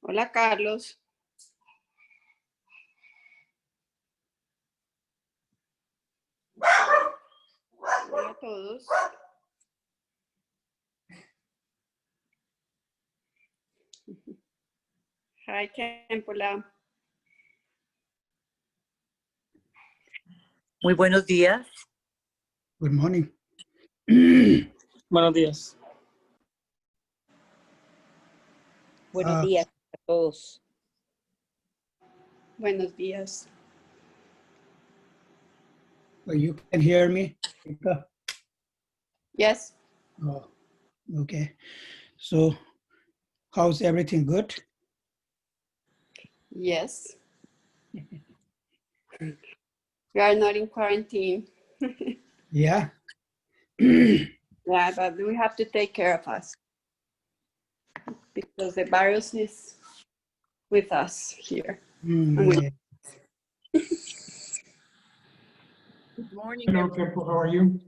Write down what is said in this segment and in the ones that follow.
Hola, Carlos. Hola a todos. Hi, Khempo. Muy buenos días. Good morning. Buenos días. Buenos días a todos. Buenos días. So you can hear me? Rika? Yes. Oh, okay. So how's everything good? Yes. We are not in quarantine. Yeah. Yeah, but we have to take care of us because the virus is with us here. Yeah. Good morning. Hello, Khempo, how are you?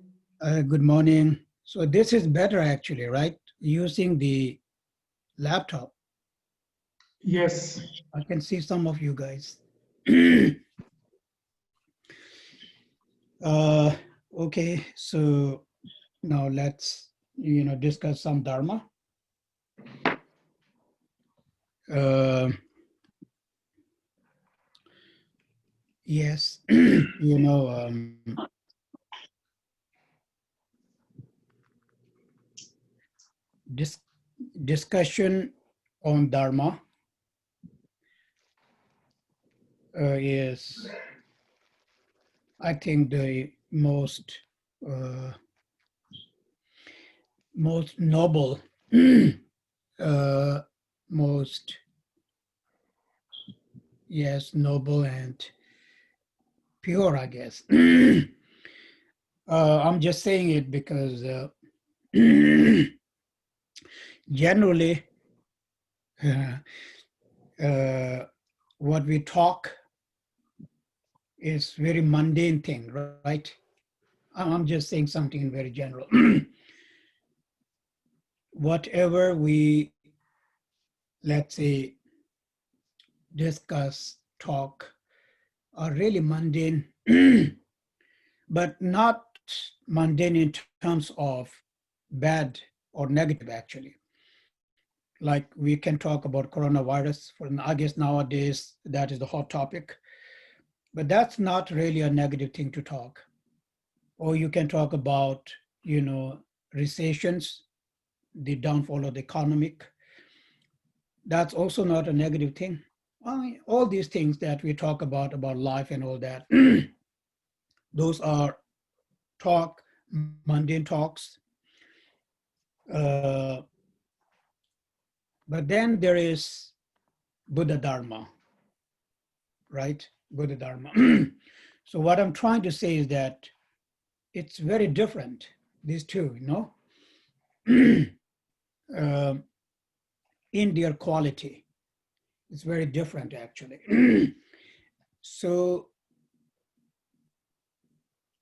Good morning. So this is better actually, right? Using the laptop. Yes. I can see some of you guys. Okay, so now let's discuss some Dharma. Yes, discussion on Dharma is, I think, the most noble, most, yes, noble and pure, I guess. I'm just saying it because generally what we talk is very mundane thing, right? I'm just saying something very general. Whatever we, let's say, discuss, talk, are really mundane, but not mundane in terms of bad or negative, actually. Like we can talk about coronavirus, I guess nowadays that is the hot topic, but that's not really a negative thing to talk. Or you can talk about, recessions, the downfall of the economic. That's also not a negative thing. All these things that we talk about life and all that, those are mundane talks. But then there is Buddha Dharma, right? Buddha Dharma. So what I'm trying to say is that it's very different, these two, in their quality. It's very different, actually. So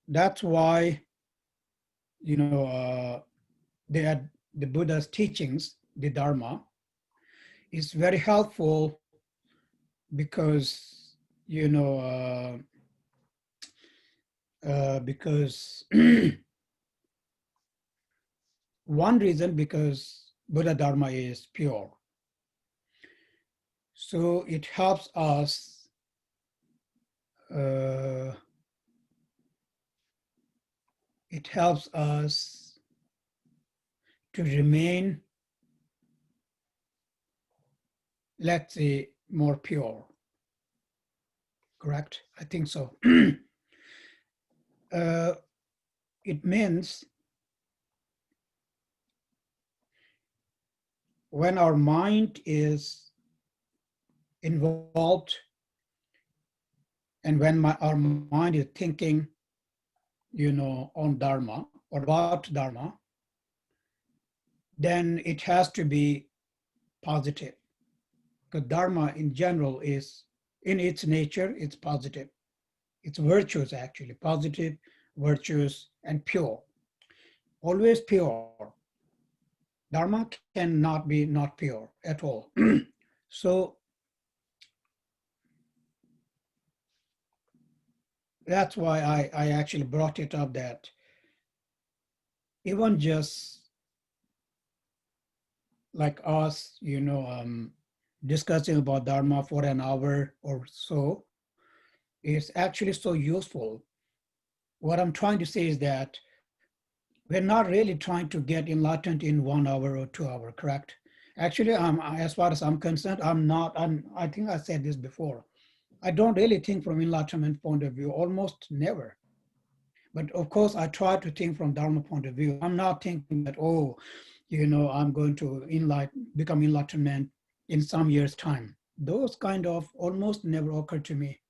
that's why, the Buddha's teachings, the Dharma, is very helpful because, because one reason, because Buddha Dharma is pure. So it helps us to remain, let's say, more pure. Correct? I think so. It means when our mind is involved and when our mind is thinking, on Dharma or about Dharma, then it has to be positive. Because Dharma in general is, in its nature, it's positive. It's virtues, actually, positive, virtues, and pure. Always pure. Dharma cannot be not pure at all. So that's why I actually brought it up, that even just like us, discussing about Dharma for an hour or so is actually so useful. What I'm trying to say is that we're not really trying to get enlightened in 1 hour or 2 hours, correct? Actually, as far as I'm concerned, I think I said this before. I don't really think from enlightenment point of view, almost never. But of course, I try to think from Dharma point of view. I'm not thinking that, I'm going to become enlightenment in some years' time. Those kind of almost never occur to me.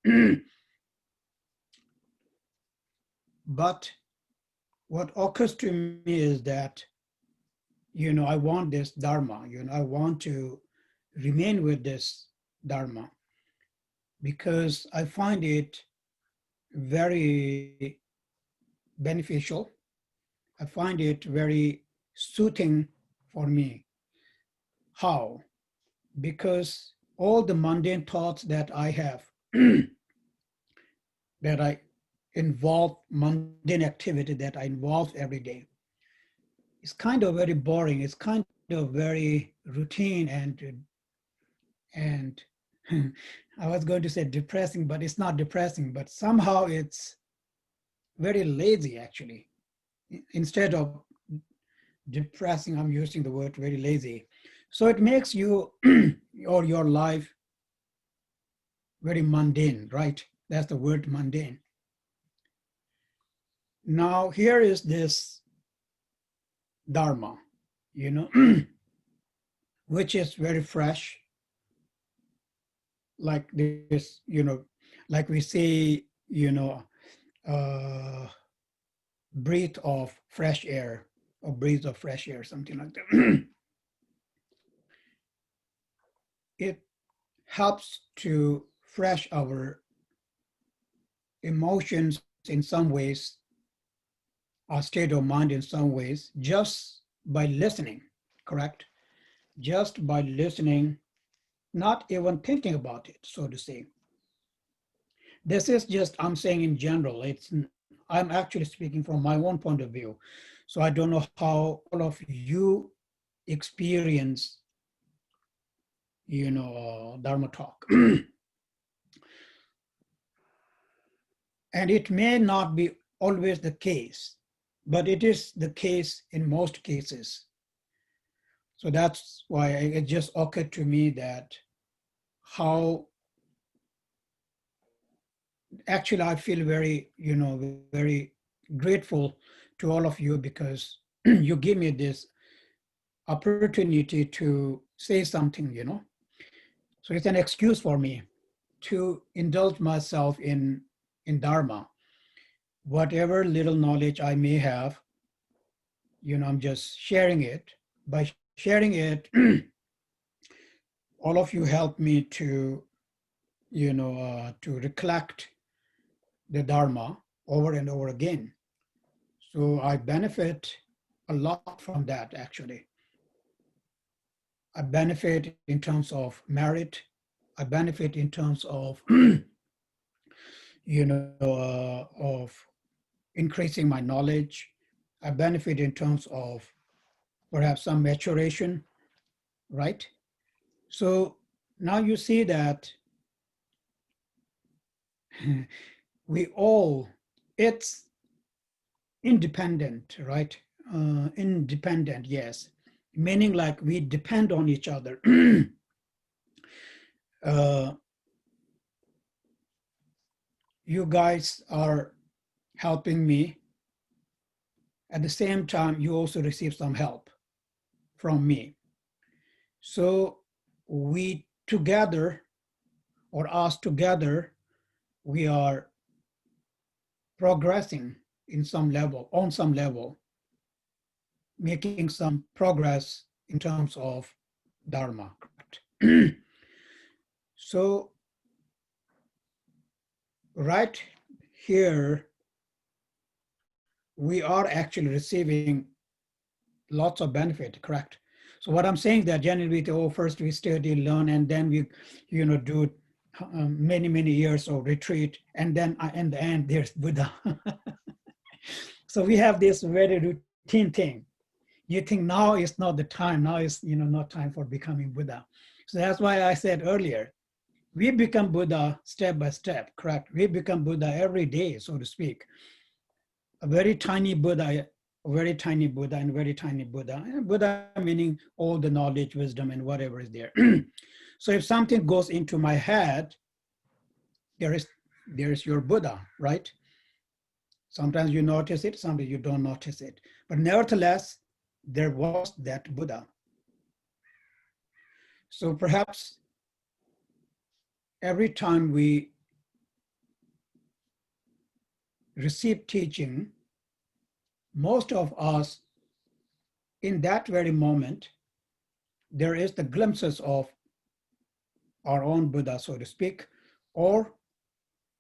But what occurs to me is that, I want this Dharma, I want to remain with this Dharma because I find it very beneficial. I find it very soothing for me. How? Because all the mundane thoughts that I have, that I involve, mundane activity that I involve every day, it's kind of very boring. It's kind of very routine and I was going to say depressing, but it's not depressing, but somehow it's very lazy actually. Instead of depressing, I'm using the word very lazy. So it makes you or your life very mundane, right? That's the word, mundane. Now here is this Dharma, which is very fresh, like this, like we say, breath of fresh air, or breeze of fresh air, something like that. It helps to fresh our emotions in some ways, our state of mind in some ways, just by listening, correct? Just by listening, not even thinking about it, so to say. This is just, I'm saying in general, I'm actually speaking from my own point of view. So I don't know how all of you experience, Dharma talk. And it may not be always the case, but it is the case in most cases. So that's why it just occurred to me that how actually I feel very, very grateful to all of you because you give me this opportunity to say something, So it's an excuse for me to indulge myself in Dharma. Whatever little knowledge I may have, I'm just sharing it. By sharing it, all of you help me to, to recollect the Dharma over and over again. So I benefit a lot from that, actually. I benefit in terms of merit. I benefit in terms of, of increasing my knowledge. I benefit in terms of perhaps some maturation, right? So now you see that we all, it's independent, right? Independent, yes. Meaning like we depend on each other. You guys are helping me. At the same time, you also receive some help from me. So we together, or us together, we are progressing in some level, on some level, making some progress in terms of Dharma. So right here, we are actually receiving lots of benefit, correct? So what I'm saying that generally, first we study, learn, and then we, do many, many years of retreat, and then in the end, there's Buddha. So we have this very routine thing. You think now is not the time, now is, not time for becoming Buddha. So that's why I said earlier, we become Buddha step by step, correct? We become Buddha every day, so to speak. A very tiny Buddha, a very tiny Buddha, and very tiny Buddha. And Buddha meaning all the knowledge, wisdom, and whatever is there. So if something goes into my head, there is your Buddha, right? Sometimes you notice it, sometimes you don't notice it. But nevertheless, there was that Buddha. So perhaps every time we receive teaching, most of us, in that very moment, there is the glimpses of our own Buddha, so to speak, or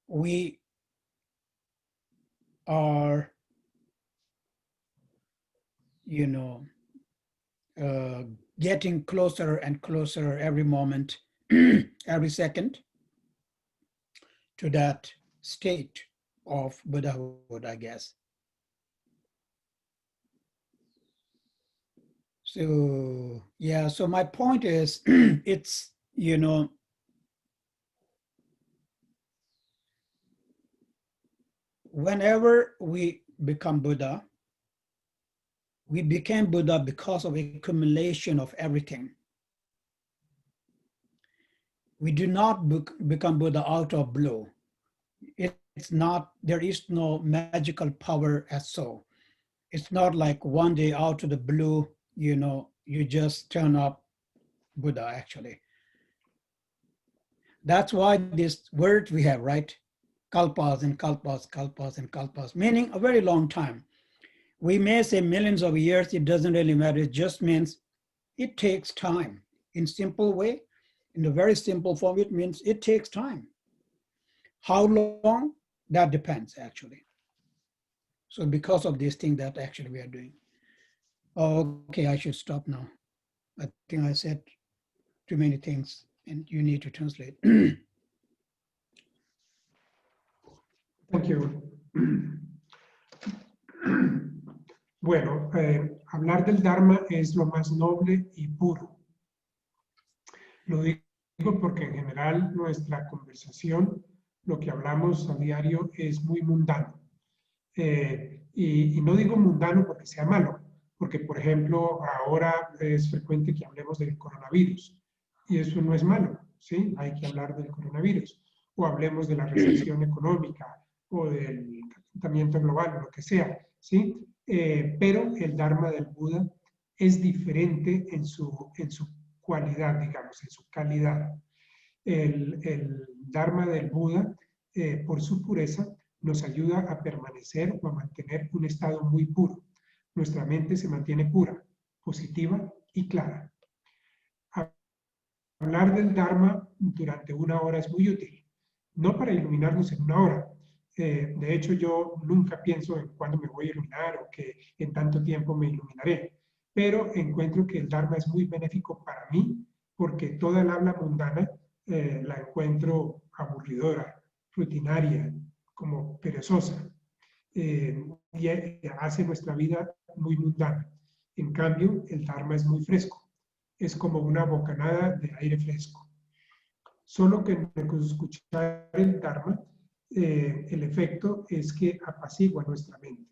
we are, getting closer and closer every moment, every second, to that state of Buddhahood, I guess. So, yeah, so my point is, it's, whenever we become Buddha, we became Buddha because of accumulation of everything. We do not become Buddha out of blue. It's not, there is no magical power as so. It's not like one day out of the blue, you just turn up Buddha, actually. That's why this word we have, right? Kalpas and kalpas, kalpas and kalpas, meaning a very long time. We may say millions of years, it doesn't really matter. It just means it takes time. In simple way, in a very simple form, it means it takes time. How long? That depends, actually. So because of this thing that actually we are doing. Okay, I should stop now. I think I said too many things and you need to translate. Thank you. Bueno, hablar del Dharma es lo más noble y puro. Lo digo porque en general nuestra conversación, lo que hablamos a diario es muy mundano. Y no digo mundano porque sea malo, porque por ejemplo ahora es frecuente que hablemos del coronavirus y eso no es malo, ¿sí? Hay que hablar del coronavirus o hablemos de la recesión económica o del calentamiento global o lo que sea, ¿sí? Pero el Dharma del Buda es diferente en su cualidad, digamos, en su calidad. El Dharma del Buda, por su pureza, nos ayuda a permanecer o a mantener un estado muy puro. Nuestra mente se mantiene pura, positiva y clara. Hablar del Dharma durante una hora es muy útil, no para iluminarnos en una hora. De hecho, yo nunca pienso en cuándo me voy a iluminar o que en tanto tiempo me iluminaré, pero encuentro que el Dharma es muy benéfico para mí porque toda el habla mundana la encuentro aburridora, rutinaria, como perezosa, y hace nuestra vida muy mundana. En cambio, el Dharma es muy fresco, es como una bocanada de aire fresco. Solo que con escuchar el Dharma, el efecto es que apacigua nuestra mente.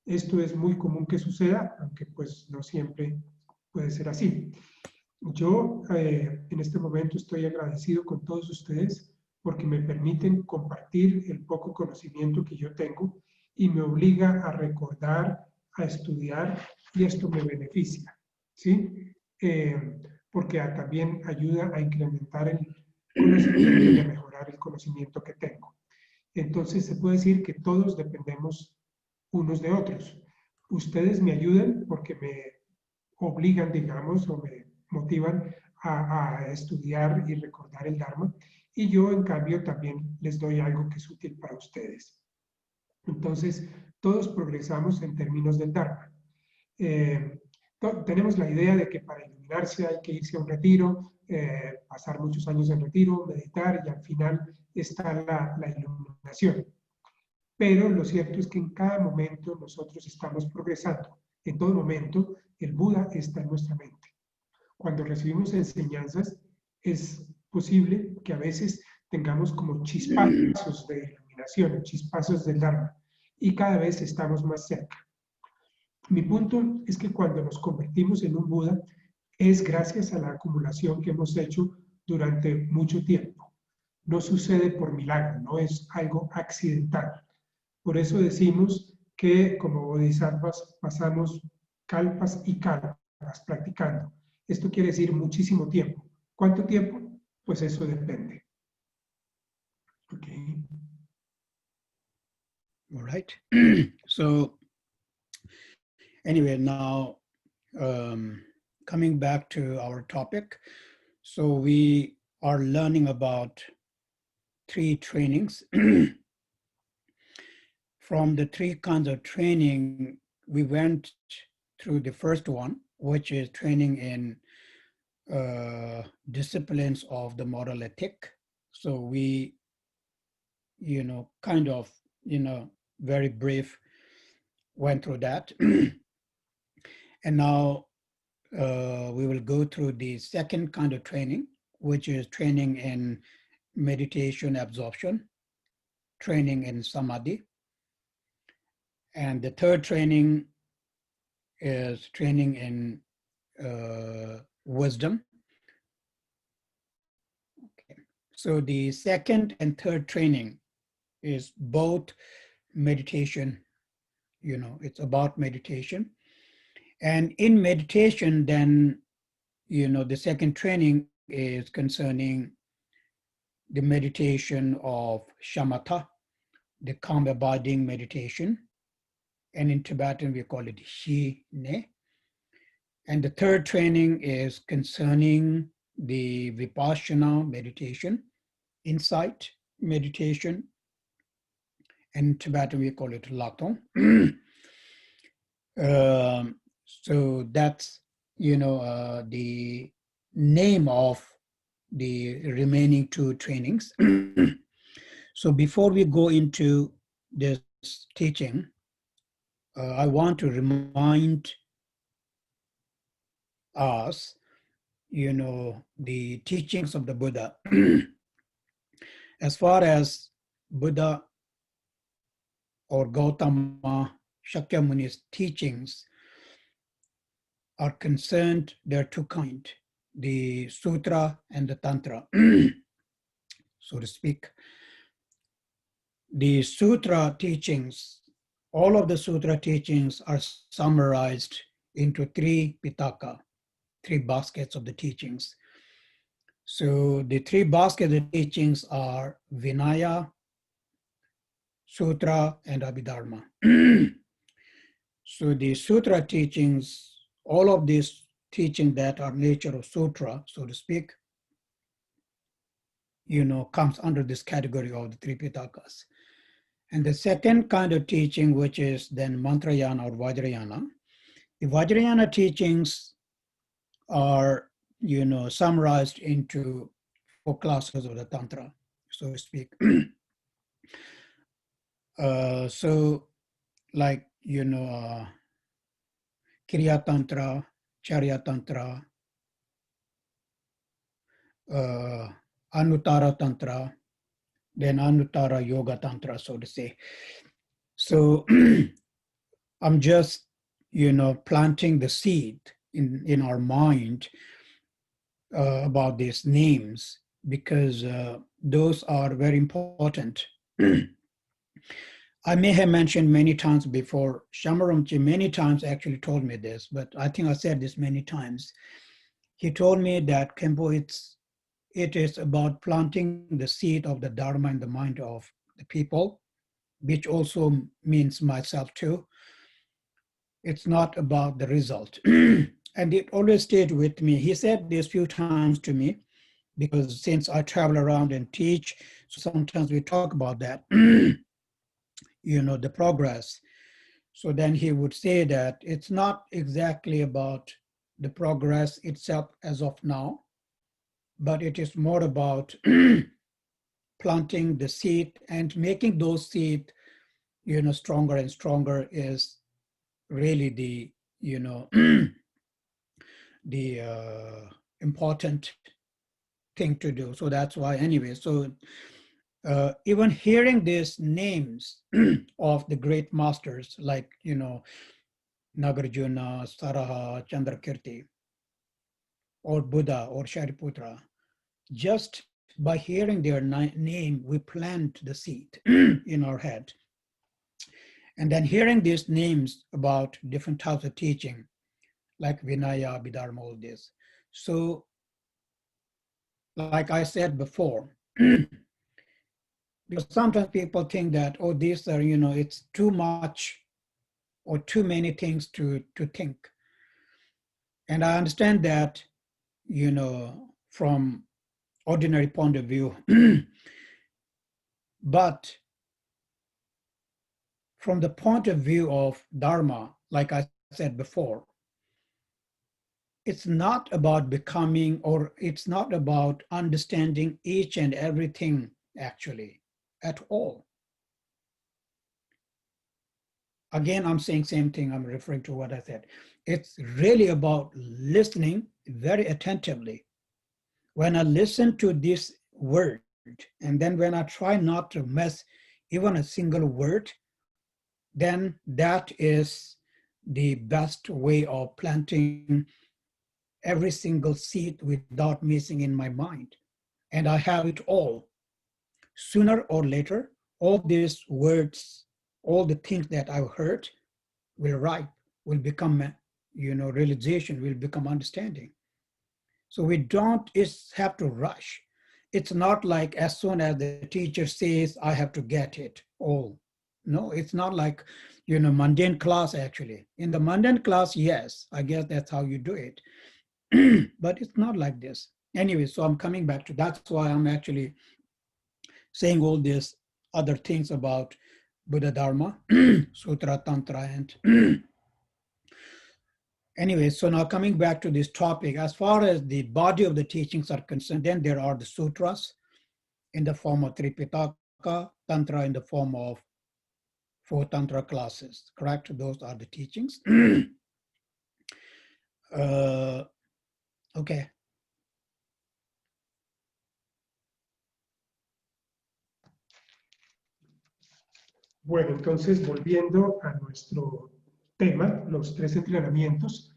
Esto es muy común que suceda, aunque pues no siempre puede ser así. Yo en este momento estoy agradecido con todos ustedes porque me permiten compartir el poco conocimiento que yo tengo y me obliga a recordar, a estudiar, y esto me beneficia, ¿sí? Porque también ayuda a incrementar el conocimiento y a mejorar el conocimiento que tengo. Entonces se puede decir que todos dependemos unos de otros. Ustedes me ayudan porque me obligan, digamos, o me motivan a estudiar y recordar el Dharma, y yo en cambio también les doy algo que es útil para ustedes. Entonces, todos progresamos en términos del Dharma. tenemos la idea de que para iluminarse hay que irse a un retiro, pasar muchos años en retiro, meditar y al final está la iluminación. Pero lo cierto es que en cada momento nosotros estamos progresando. En todo momento el Buda está en nuestra mente. Cuando recibimos enseñanzas es posible que a veces tengamos como chispazos de iluminación, chispazos del Dharma y cada vez estamos más cerca. Mi punto es que cuando nos convertimos en un Buda es gracias a la acumulación que hemos hecho durante mucho tiempo. No sucede por milagro, no es algo accidental. Por eso decimos que como bodhisattvas pasamos kalpas y kalpas practicando. Esto quiere decir muchísimo tiempo. ¿Cuánto tiempo? Pues eso depende. Okay. All right. So anyway, now coming back to our topic. So we are learning about 3 trainings. From the 3 kinds of training, we went through the first one, which is training in disciplines of the moral ethic. So we, kind of, very brief went through that. And now we will go through the second kind of training, which is training in meditation absorption, training in samadhi. And the third training is training in wisdom. Okay. So the second and third training is both meditation, it's about meditation. And in meditation, then, the second training is concerning the meditation of shamatha, the calm abiding meditation. And in Tibetan, we call it shi-ne. And the third training is concerning the vipassana meditation, insight meditation. And in Tibetan, we call it latong. So that's, the name of the remaining 2 trainings. So before we go into this teaching, I want to remind us, the teachings of the Buddha. As far as Buddha or Gautama Shakyamuni's teachings are concerned, there are 2 kinds, the Sutra and the Tantra, so to speak. The Sutra teachings, all of the Sutra teachings are summarized into 3 pitaka, 3 baskets of the teachings. So the 3 baskets of teachings are Vinaya, Sutra, and Abhidharma. So the Sutra teachings, all of these teachings that are nature of Sutra, so to speak, comes under this category of the 3 pitakas. And the second kind of teaching, which is then Mantrayana or Vajrayana, the Vajrayana teachings are, summarized into 4 classes of the Tantra, so to speak. So like, Kriya Tantra, Charya Tantra, Anuttara Tantra, then Anuttara Yoga Tantra, so to say. So I'm just, planting the seed in our mind about these names, because those are very important. I may have mentioned many times before, Shamaramchi many times actually told me this, but I think I said this many times. He told me that Khempo, it is about planting the seed of the Dharma in the mind of the people, which also means myself too. It's not about the result. And it always stayed with me. He said this few times to me, because since I travel around and teach, so sometimes we talk about that, the progress. So then he would say that it's not exactly about the progress itself as of now, but it is more about planting the seed and making those seed, stronger and stronger is really the, the important thing to do. So that's why anyway, so even hearing these names of the great masters like, Nagarjuna, Saraha, Chandrakirti, or Buddha or Shariputra, just by hearing their name, we plant the seed in our head. And then hearing these names about different types of teaching, like Vinaya, Abhidharma, all this. So, like I said before, because sometimes people think that, oh, these are, it's too much or too many things to think. And I understand that, from ordinary point of view, but from the point of view of Dharma, like I said before, it's not about becoming, or it's not about understanding each and everything actually at all. Again, I'm saying same thing, I'm referring to what I said. It's really about listening very attentively. When I listen to this word, and then when I try not to miss even a single word, then that is the best way of planting every single seed without missing in my mind. And I have it all. Sooner or later, all these words, all the things that I've heard will ripe, will become, realization, will become understanding. So we don't have to rush. It's not like as soon as the teacher says, I have to get it all. No, it's not like, mundane class actually. In the mundane class, yes, I guess that's how you do it. But it's not like this. Anyway, so I'm coming back to, that's why I'm actually saying all these other things about Buddha Dharma, Sutra, Tantra, and anyway, so now coming back to this topic, as far as the body of the teachings are concerned, then there are the sutras in the form of Tripitaka, Tantra in the form of 4 Tantra classes, correct? Those are the teachings. Okay. Bueno, entonces volviendo a nuestro tema, los 3 entrenamientos.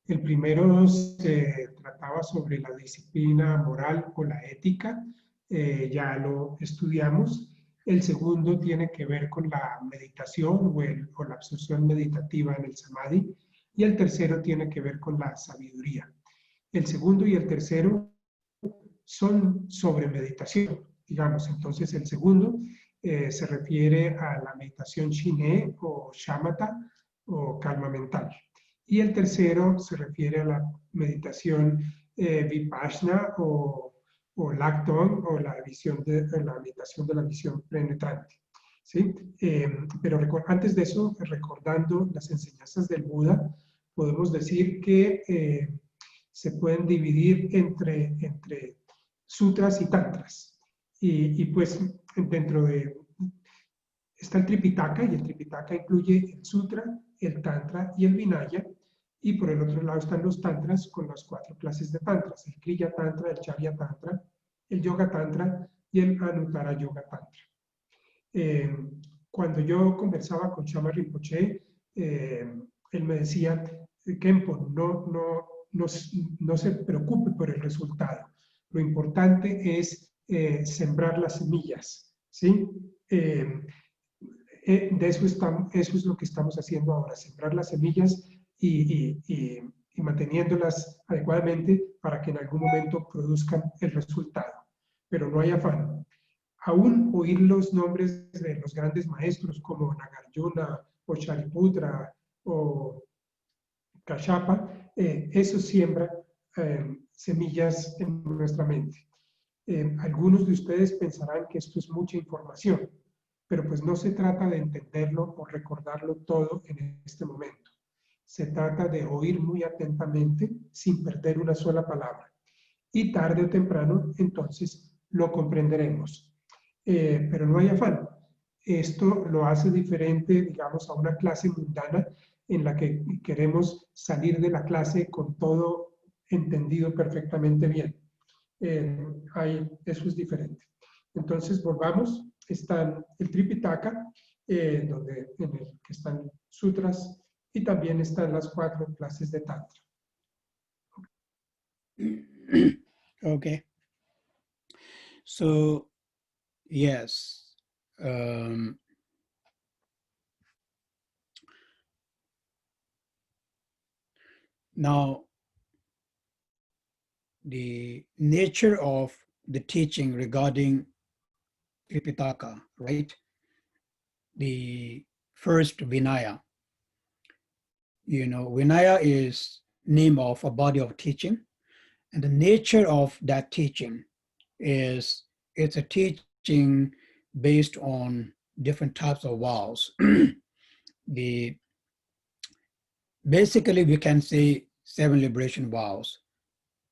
El primero se trataba sobre la disciplina moral o la ética, ya lo estudiamos. El segundo tiene que ver con la meditación o la absorción meditativa en el samadhi. Y el tercero tiene que ver con la sabiduría. El segundo y el tercero son sobre meditación, digamos. Entonces el segundo se refiere a la meditación Shiné o Shamatha o calma mental. Y el tercero se refiere a la meditación Vipassana o Lacton o la meditación de la visión penetrante. ¿Sí? Pero antes de eso, recordando las enseñanzas del Buda, podemos decir que se pueden dividir entre sutras y tantras. Y pues dentro de... Está el Tripitaka, y el Tripitaka incluye el Sutra, el Tantra y el Vinaya. Y por el otro lado están los Tantras con las 4 clases de Tantras: el Kriya Tantra, el Charya Tantra, el Yoga Tantra y el Anuttara Yoga Tantra. Cuando yo conversaba con Shama Rinpoche, él me decía, Khempo, no se preocupe por el resultado. Lo importante es sembrar las semillas, ¿sí? Eso es lo que estamos haciendo ahora, sembrar las semillas y manteniéndolas adecuadamente para que en algún momento produzcan el resultado. Pero no hay afán. Aún oír los nombres de los grandes maestros como Nagarjuna o Shariputra o Kashyapa, eso siembra semillas en nuestra mente. Algunos de ustedes pensarán que esto es mucha información, pero pues no se trata de entenderlo o recordarlo todo en este momento. Se trata de oír muy atentamente sin perder una sola palabra. Y tarde o temprano, entonces, lo comprenderemos. Pero no hay afán. Esto lo hace diferente, digamos, a una clase mundana en la que queremos salir de la clase con todo entendido perfectamente bien. Eso es diferente. Entonces, volvamos. Está el Tripitaka, donde, en el que están sutras, y también están las 4 clases de Tantra. Okay. So, yes. Now, the nature of the teaching regarding Tripitaka, right? The first Vinaya. Vinaya is name of a body of teaching, and the nature of that teaching is it's a teaching based on different types of vows. Basically, we can say 7 liberation vows,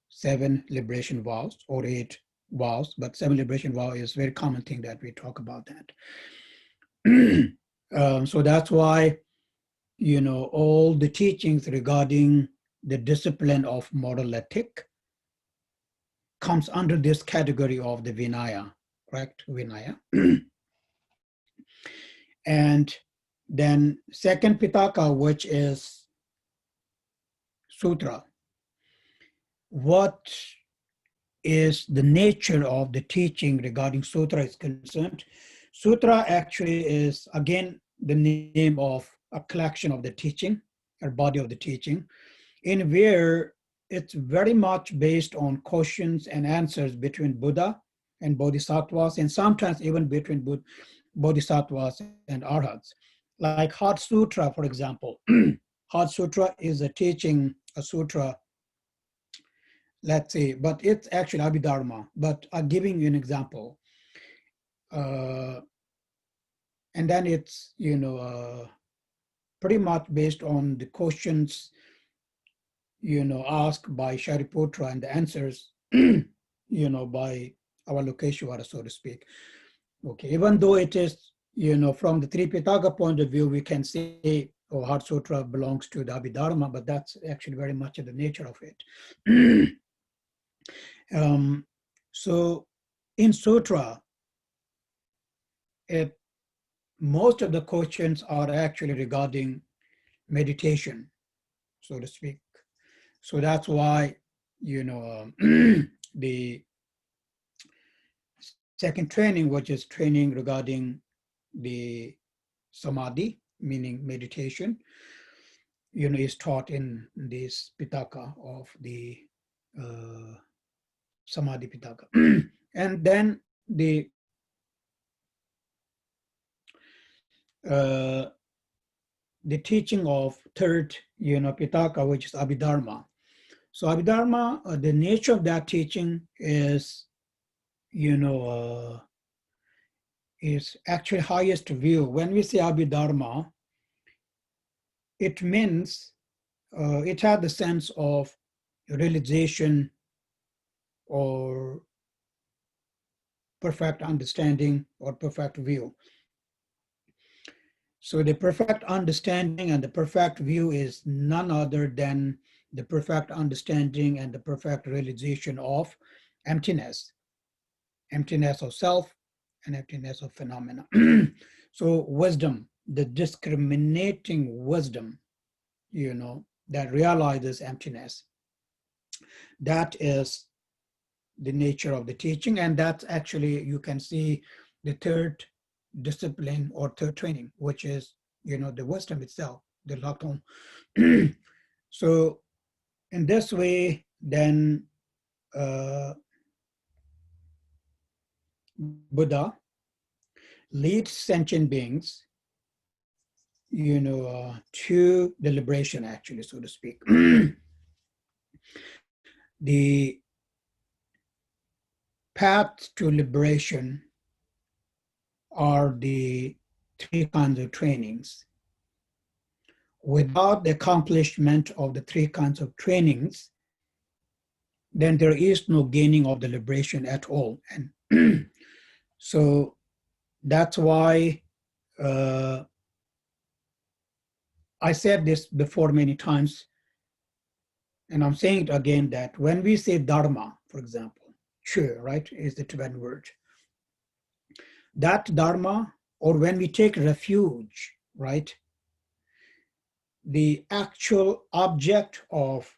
7 liberation vows or 8 vows, but 7 liberation vow is a very common thing that we talk about that. So that's why, all the teachings regarding the discipline of moral ethic comes under this category of the Vinaya, correct? Vinaya. And then second Pitaka, which is Sutra. What is the nature of the teaching regarding Sutra is concerned? Sutra actually is, again, the name of a collection of the teaching, or body of the teaching, in where it's very much based on questions and answers between Buddha and Bodhisattvas, and sometimes even between Bodhisattvas and Arhats. Like Heart Sutra, for example. Heart Sutra is a teaching, a sutra, let's say, but it's actually Abhidharma, but I'm giving you an example. And then it's, pretty much based on the questions, asked by Shariputra and the answers, by Avalokiteshvara, so to speak. Okay, even though it is, from the Tripitaka point of view, we can say, oh, Heart Sutra belongs to the Abhidharma, but that's actually very much the nature of it. So in Sutra, most of the questions are actually regarding meditation, so to speak. So that's why, the second training, which is training regarding the samadhi, meaning meditation, is taught in this Pitaka of the Samadhi Pitaka. And then the teaching of third, Pitaka, which is Abhidharma. So Abhidharma, the nature of that teaching is, is actually highest view. When we say Abhidharma, it means it has the sense of realization or perfect understanding or perfect view. So the perfect understanding and the perfect view is none other than the perfect understanding and the perfect realization of emptiness, emptiness of self and emptiness of phenomena. So wisdom, the discriminating wisdom, that realizes emptiness, that is the nature of the teaching. And that's actually, you can see the third discipline or third training, which is, the wisdom itself, the Laton. So in this way, then Buddha leads sentient beings, to the liberation, actually, so to speak. The path to liberation are the three kinds of trainings. Without the accomplishment of the three kinds of trainings, then there is no gaining of the liberation at all. And so that's why I said this before many times, and I'm saying it again, that when we say dharma, for example, che, right, is the Tibetan word. That dharma, or when we take refuge, right, the actual object of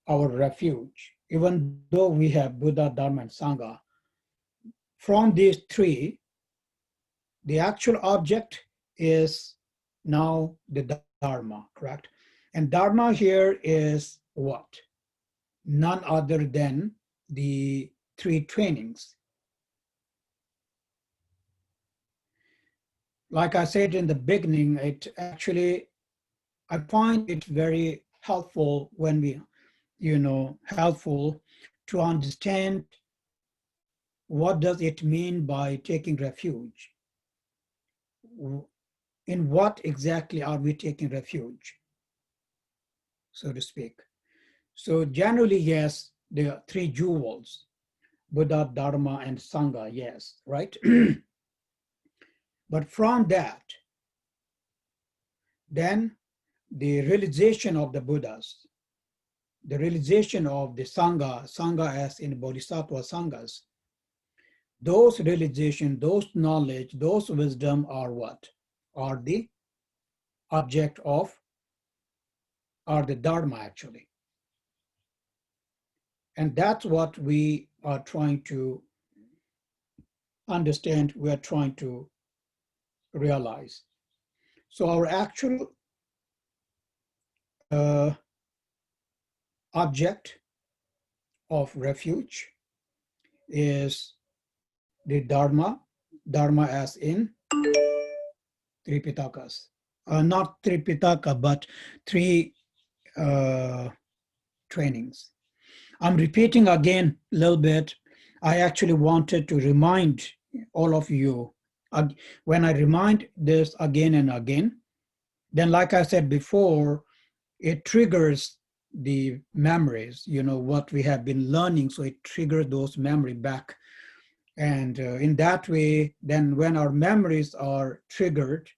our refuge, even though we have Buddha, Dharma, and Sangha, from these three, the actual object is now the Dharma, correct? And Dharma here is what? None other than the three trainings. Like I said in the beginning, it actually, I find it very helpful when we, helpful to understand what does it mean by taking refuge. In what exactly are we taking refuge, so to speak? So generally, yes, there are three jewels, Buddha, Dharma, and Sangha, yes, right? But from that, then the realization of the Buddhas, the realization of the Sangha as in Bodhisattva Sanghas, those realization, those knowledge, those wisdom are what? Are the object of, are the Dharma actually. And that's what we are trying to understand, we are trying to realize. So our actual object of refuge is the Dharma, Dharma as in Tripitakas. Not Tripitaka, but three trainings. I'm repeating again a little bit. I actually wanted to remind all of you, when I remind this again and again, then like I said before, it triggers the memories, what we have been learning, so it triggers those memory back. And in that way, then when our memories are triggered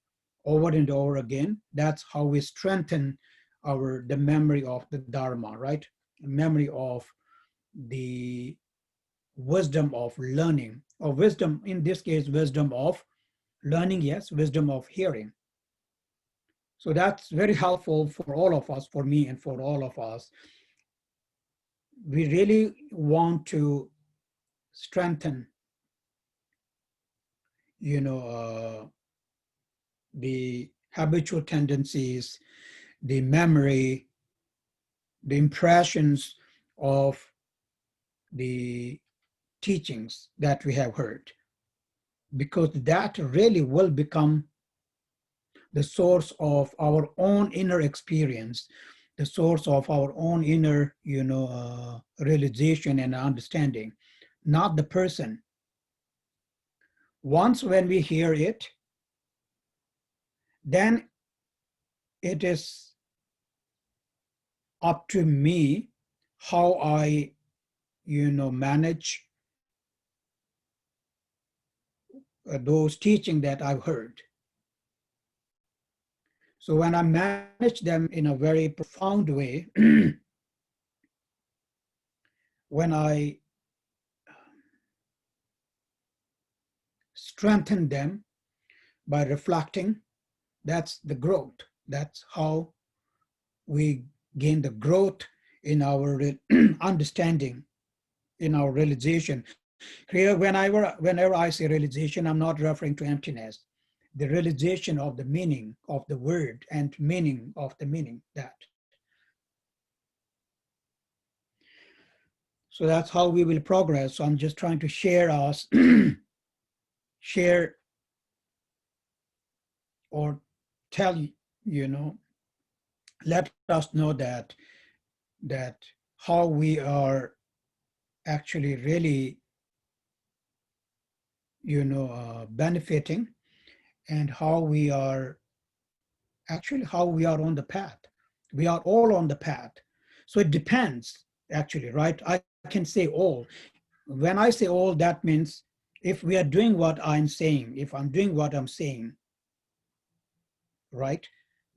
over and over again, that's how we strengthen the memory of the Dharma, right? Memory of the wisdom of learning, or wisdom, in this case, wisdom of learning, yes, wisdom of hearing. So that's very helpful for all of us, for me and for all of us. We really want to strengthen, the habitual tendencies, the memory, the impressions of the teachings that we have heard, because that really will become the source of our own inner experience, the source of our own inner, realization and understanding, not the person. Once when we hear it, then it is up to me how I, manage those teachings that I've heard. So when I manage them in a very profound way, when I strengthen them by reflecting, that's the growth. That's how we gain the growth in our understanding, in our realization. Here, whenever I say realization, I'm not referring to emptiness. The realization of the meaning of the word and meaning of the meaning, that. So that's how we will progress. So I'm just trying to share or tell, let us know that how we are actually really, benefiting and how we are on the path. We are all on the path. So it depends, actually, right? I can say all. When I say all, that means if we are doing what I'm saying, if I'm doing what I'm saying, right,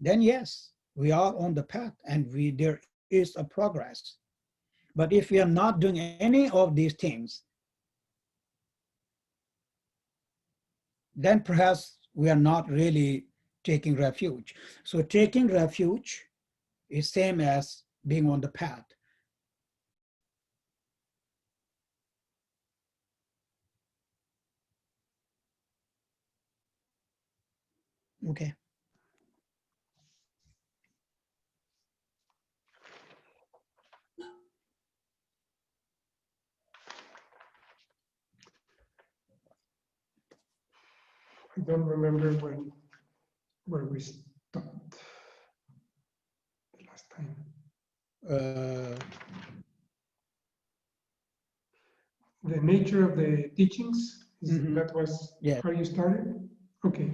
then yes, we are on the path and there is a progress. But if we are not doing any of these things, then perhaps we are not really taking refuge. So taking refuge is same as being on the path. Okay. I don't remember where we stopped the last time. The nature of the teachings, that was how you started? Okay.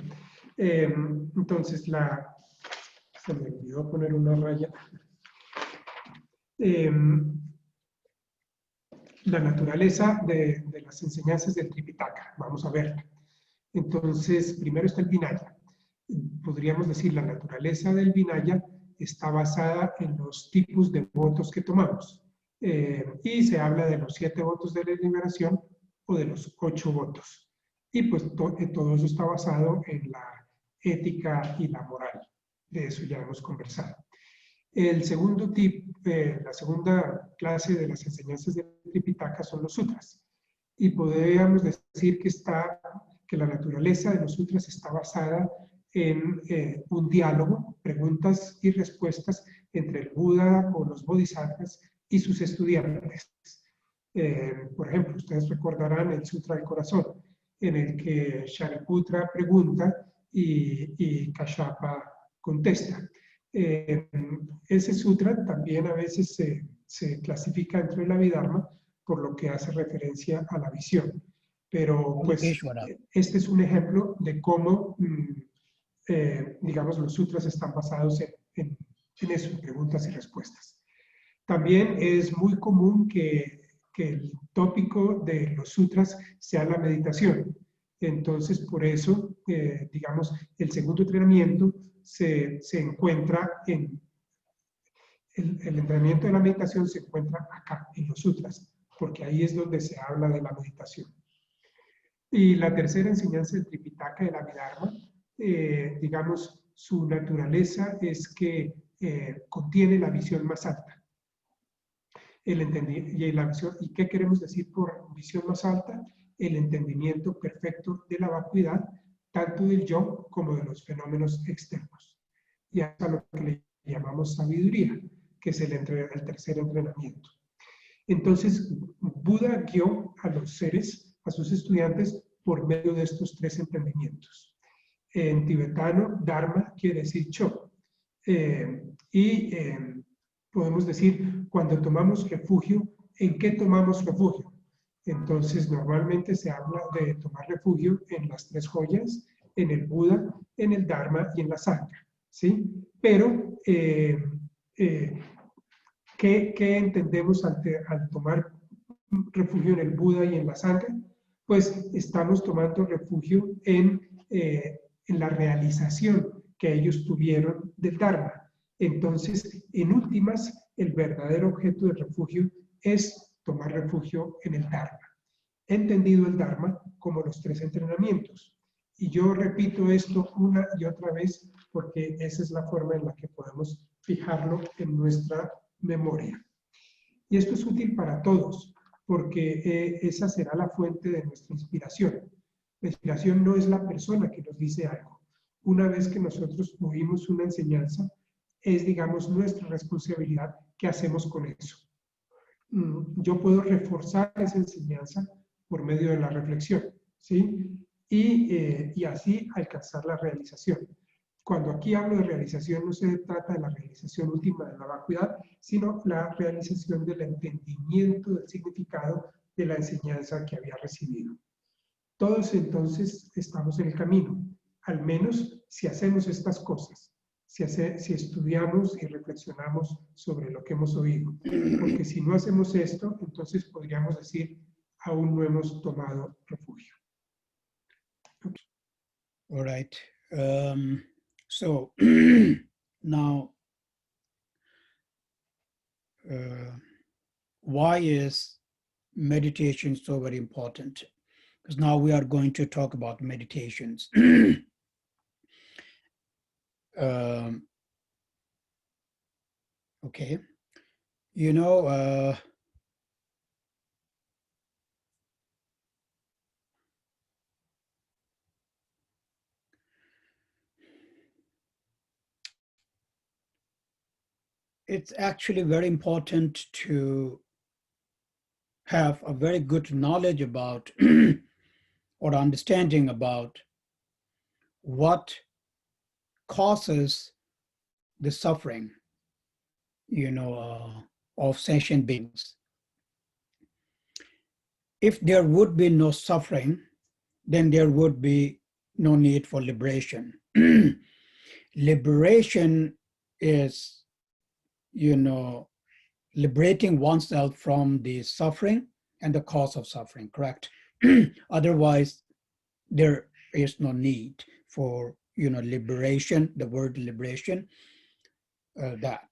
Entonces, se me olvidó poner una raya. La naturaleza de las enseñanzas del Tripitaka, vamos a verla. Entonces, primero está el Vinaya. Podríamos decir, la naturaleza del Vinaya está basada en los tipos de votos que tomamos. Y se habla de los 7 votos de la liberación o de los 8 votos. Y pues todo eso está basado en la ética y la moral. De eso ya hemos conversado. El segundo la segunda clase de las enseñanzas del Tripitaka son los sutras. Y podríamos decir que la naturaleza de los sutras está basada en un diálogo, preguntas y respuestas entre el Buda o los bodhisattvas y sus estudiantes. Por ejemplo, ustedes recordarán el Sutra del Corazón, en el que Shariputra pregunta y Kashyapa contesta. Ese sutra también a veces se clasifica dentro del Abhidharma por lo que hace referencia a la visión. Pero pues este es un ejemplo de cómo, digamos, los sutras están basados en eso, en preguntas y respuestas. También es muy común que el tópico de los sutras sea la meditación. Entonces, por eso, digamos, el segundo entrenamiento se encuentra el entrenamiento de la meditación se encuentra acá, en los sutras, porque ahí es donde se habla de la meditación. Y la tercera enseñanza del Tripitaka, del Abhidharma, digamos, su naturaleza es que contiene la visión más alta. ¿Y qué queremos decir por visión más alta? El entendimiento perfecto de la vacuidad, tanto del yo como de los fenómenos externos. Y hasta lo que le llamamos sabiduría, que es el tercer entrenamiento. Entonces, Buda guió a los seres, a sus estudiantes, por medio de estos 3 entendimientos. En tibetano, Dharma quiere decir Cho. Podemos decir, cuando tomamos refugio, ¿en qué tomamos refugio? Entonces, normalmente se habla de tomar refugio en las 3 joyas, en el Buda, en el Dharma y en la Sangha, ¿sí? Pero, ¿qué entendemos al tomar refugio en el Buda y en la Sangha? Pues estamos tomando refugio en la realización que ellos tuvieron del Dharma. Entonces, en últimas, el verdadero objeto de refugio es tomar refugio en el Dharma. He entendido el Dharma como los 3 entrenamientos. Y yo repito esto una y otra vez porque esa es la forma en la que podemos fijarlo en nuestra memoria. Y esto es útil para todos, porque esa será la fuente de nuestra inspiración. La inspiración no es la persona que nos dice algo. Una vez que nosotros oímos una enseñanza, es, digamos, nuestra responsabilidad qué hacemos con eso. Yo puedo reforzar esa enseñanza por medio de la reflexión, ¿sí? Y así alcanzar la realización. Cuando aquí hablo de realización, no se trata de la realización última de la vacuidad, sino la realización del entendimiento del significado de la enseñanza que había recibido. Todos entonces estamos en el camino. al menos si hacemos estas cosas, si estudiamos y reflexionamos sobre lo que hemos oído. Porque si no hacemos esto, entonces podríamos decir, aún no hemos tomado refugio. All right. So now, why is meditation so very important? Because now we are going to talk about meditations. Okay. You know, it's actually very important to have a very good knowledge about or understanding about what causes the suffering, of sentient beings. If there would be no suffering, then there would be no need for liberation. Liberation is, liberating oneself from the suffering and the cause of suffering, correct? Otherwise, there is no need for, liberation, the word liberation, that.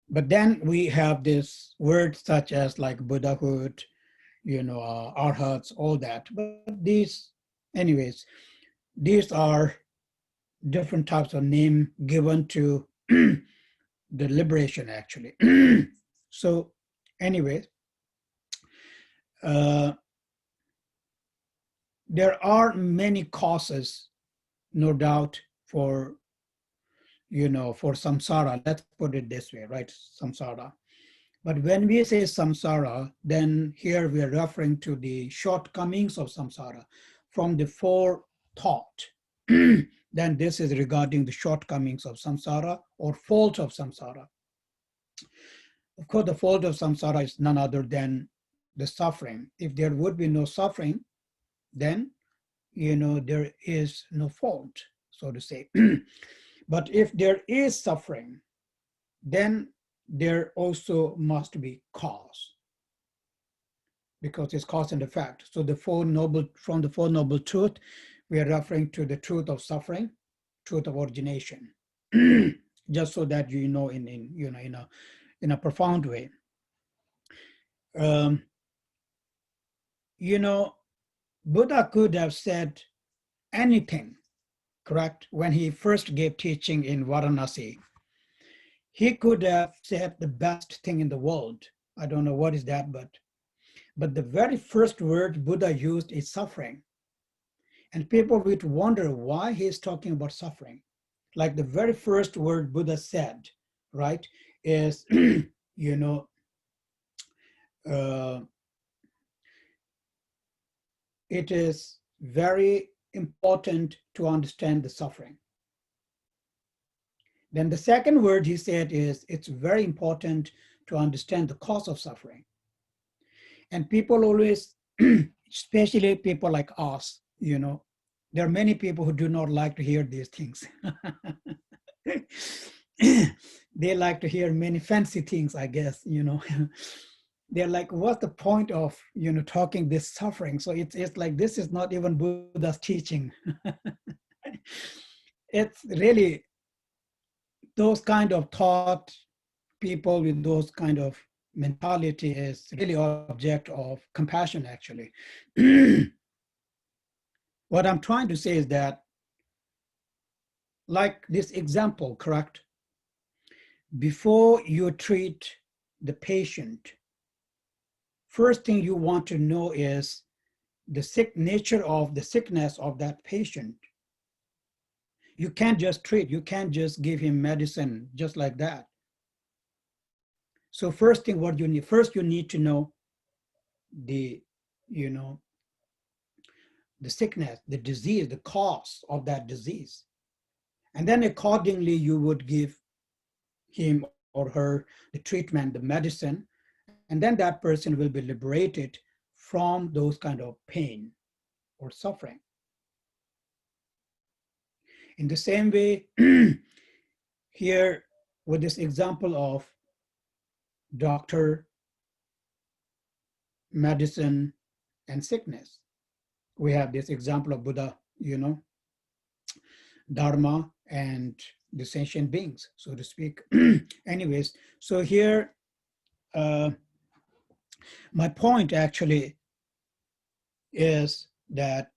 But then we have this words such as like Buddhahood, arhats, all that. But these, anyways, these are different types of name given to the liberation, actually. So, anyways, there are many causes, no doubt, for for samsara. Let's put it this way, right? Samsara. But when we say samsara, then here we are referring to the shortcomings of samsara from the four thought. Then this is regarding the shortcomings of samsara or fault of samsara. Of course, the fault of samsara is none other than the suffering. If there would be no suffering, then, there is no fault, so to say. But if there is suffering, then there also must be cause, because it's cause and effect. So from the Four Noble Truths, we are referring to the truth of suffering, truth of origination, just so that in a profound way. Buddha could have said anything, correct? When he first gave teaching in Varanasi, he could have said the best thing in the world. I don't know what is that, but the very first word Buddha used is suffering. And people would wonder why he's talking about suffering. Like the very first word Buddha said, right, is, it is very important to understand the suffering. Then the second word he said is, it's very important to understand the cause of suffering. And people always, especially people like us, there are many people who do not like to hear these things. They like to hear many fancy things, I guess, They're like, what's the point of, talking this suffering? So it's like, this is not even Buddha's teaching. It's really those kind of thought, people with those kind of mentality is really object of compassion, actually. What I'm trying to say is that, like this example, correct? Before you treat the patient, first thing you want to know is the nature of the sickness of that patient. You can't just treat, you can't just give him medicine just like that. So first thing what you need, first you need to know the, the sickness, the disease, the cause of that disease. And then accordingly, you would give him or her the treatment, the medicine, and then that person will be liberated from those kind of pain or suffering. In the same way, here with this example of doctor, medicine, and sickness, we have this example of Buddha, Dharma, and the sentient beings, so to speak. Anyways, so here, my point actually is that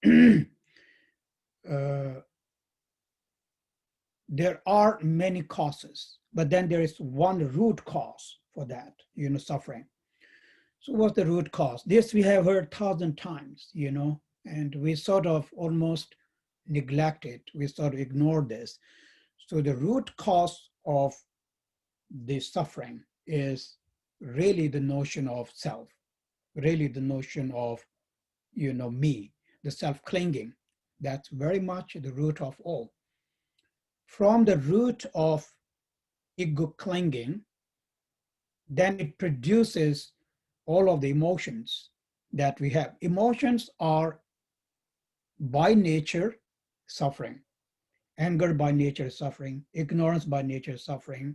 there are many causes, but then there is one root cause for that, suffering. So what's the root cause? This we have heard 1,000 times, and we sort of almost neglect it. We sort of ignore this. So the root cause of the suffering is really the notion of self, really the notion of, me, the self-clinging. That's very much the root of all. From the root of ego clinging, then it produces all of the emotions that we have. Emotions are by nature suffering. Anger by nature is suffering. Ignorance by nature is suffering.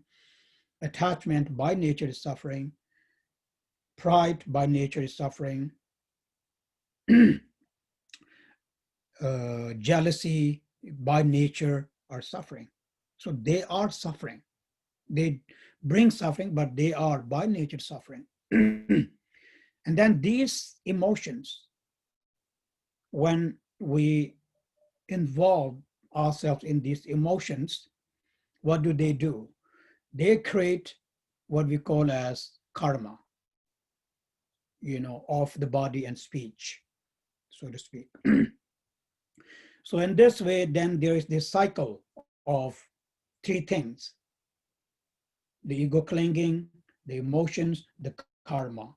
Attachment by nature is suffering. Pride by nature is suffering. Jealousy by nature are suffering. So they are suffering. They bring suffering, but they are by nature suffering. And then these emotions, when we involve ourselves in these emotions, what do? They create what we call as karma, of the body and speech, so to speak. So in this way, then there is this cycle of three things: the ego clinging, the emotions, the karma.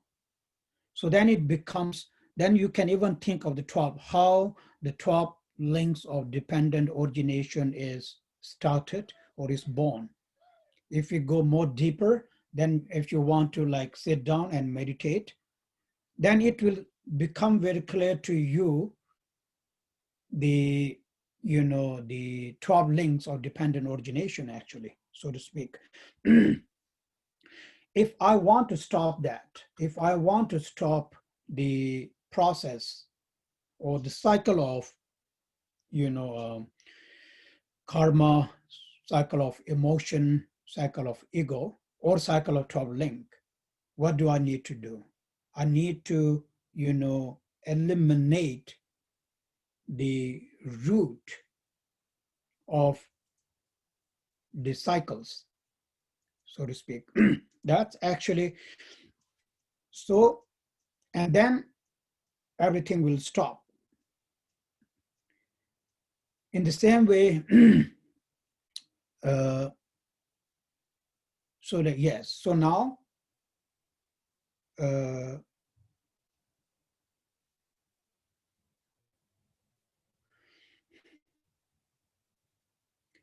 So then it becomes, then you can even think of how the 12 links of dependent origination is started or is born. If you go more deeper, then if you want to sit down and meditate, then it will become very clear to you the 12 links of dependent origination, actually, so to speak. If I want to stop that, if I want to stop the process or the cycle of, karma, cycle of emotion, cycle of ego, or cycle of 12 link, what do I need to do? I need to, eliminate the root of the cycles, so to speak. That's actually so, and then everything will stop. In the same way, so that, yes, so now,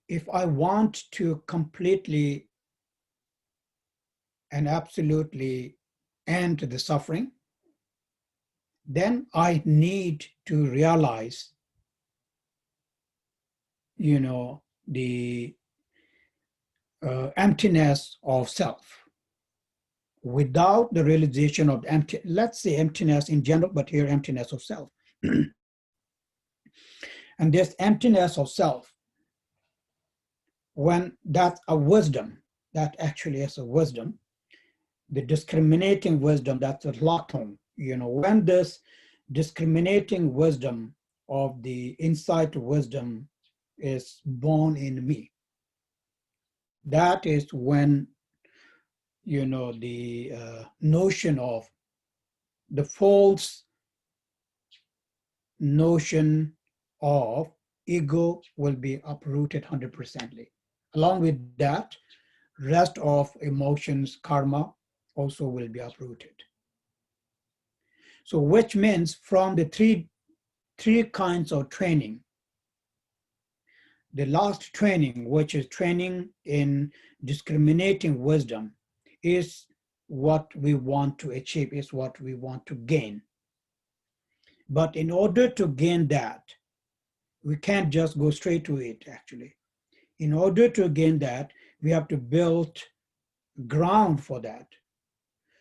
if I want to completely and absolutely end the suffering, then I need to realize, the emptiness of self. Without the realization of let's say emptiness in general, but here emptiness of self. And this emptiness of self, when that's a wisdom, that actually is a wisdom, the discriminating wisdom, that's a laton, when this discriminating wisdom of the insight wisdom is born in me, that is when, the notion of the false notion of ego will be uprooted 100%. Along with that, rest of emotions, karma, also will be uprooted. So which means from the three kinds of training, the last training, which is training in discriminating wisdom, is what we want to achieve, is what we want to gain. But in order to gain that, we can't just go straight to it, actually. In order to gain that, we have to build ground for that.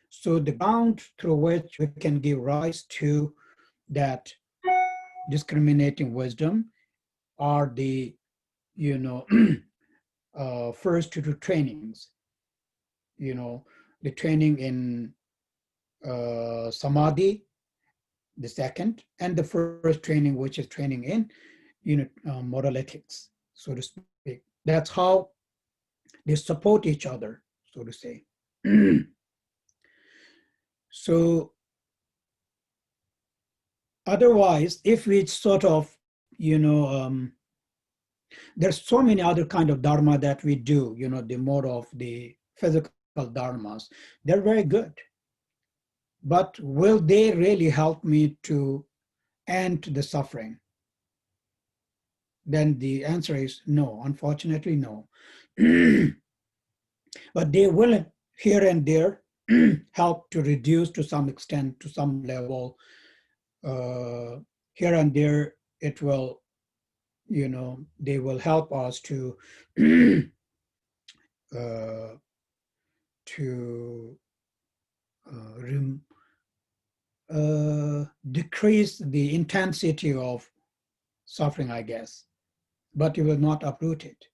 So the ground through which we can give rise to that discriminating wisdom are the, first two trainings. The training in samadhi, the second, and the first training, which is training in moral ethics, so to speak. That's how they support each other, so to say. So otherwise, if we sort of, there's so many other kind of dharma that we do, the more of the physical dharmas, they're very good. But will they really help me to end the suffering? Then the answer is no, unfortunately, no. But they will here and there help to reduce to some extent, to some level. Here and there, it will, they will help us to decrease the intensity of suffering, I guess, but you will not uproot it.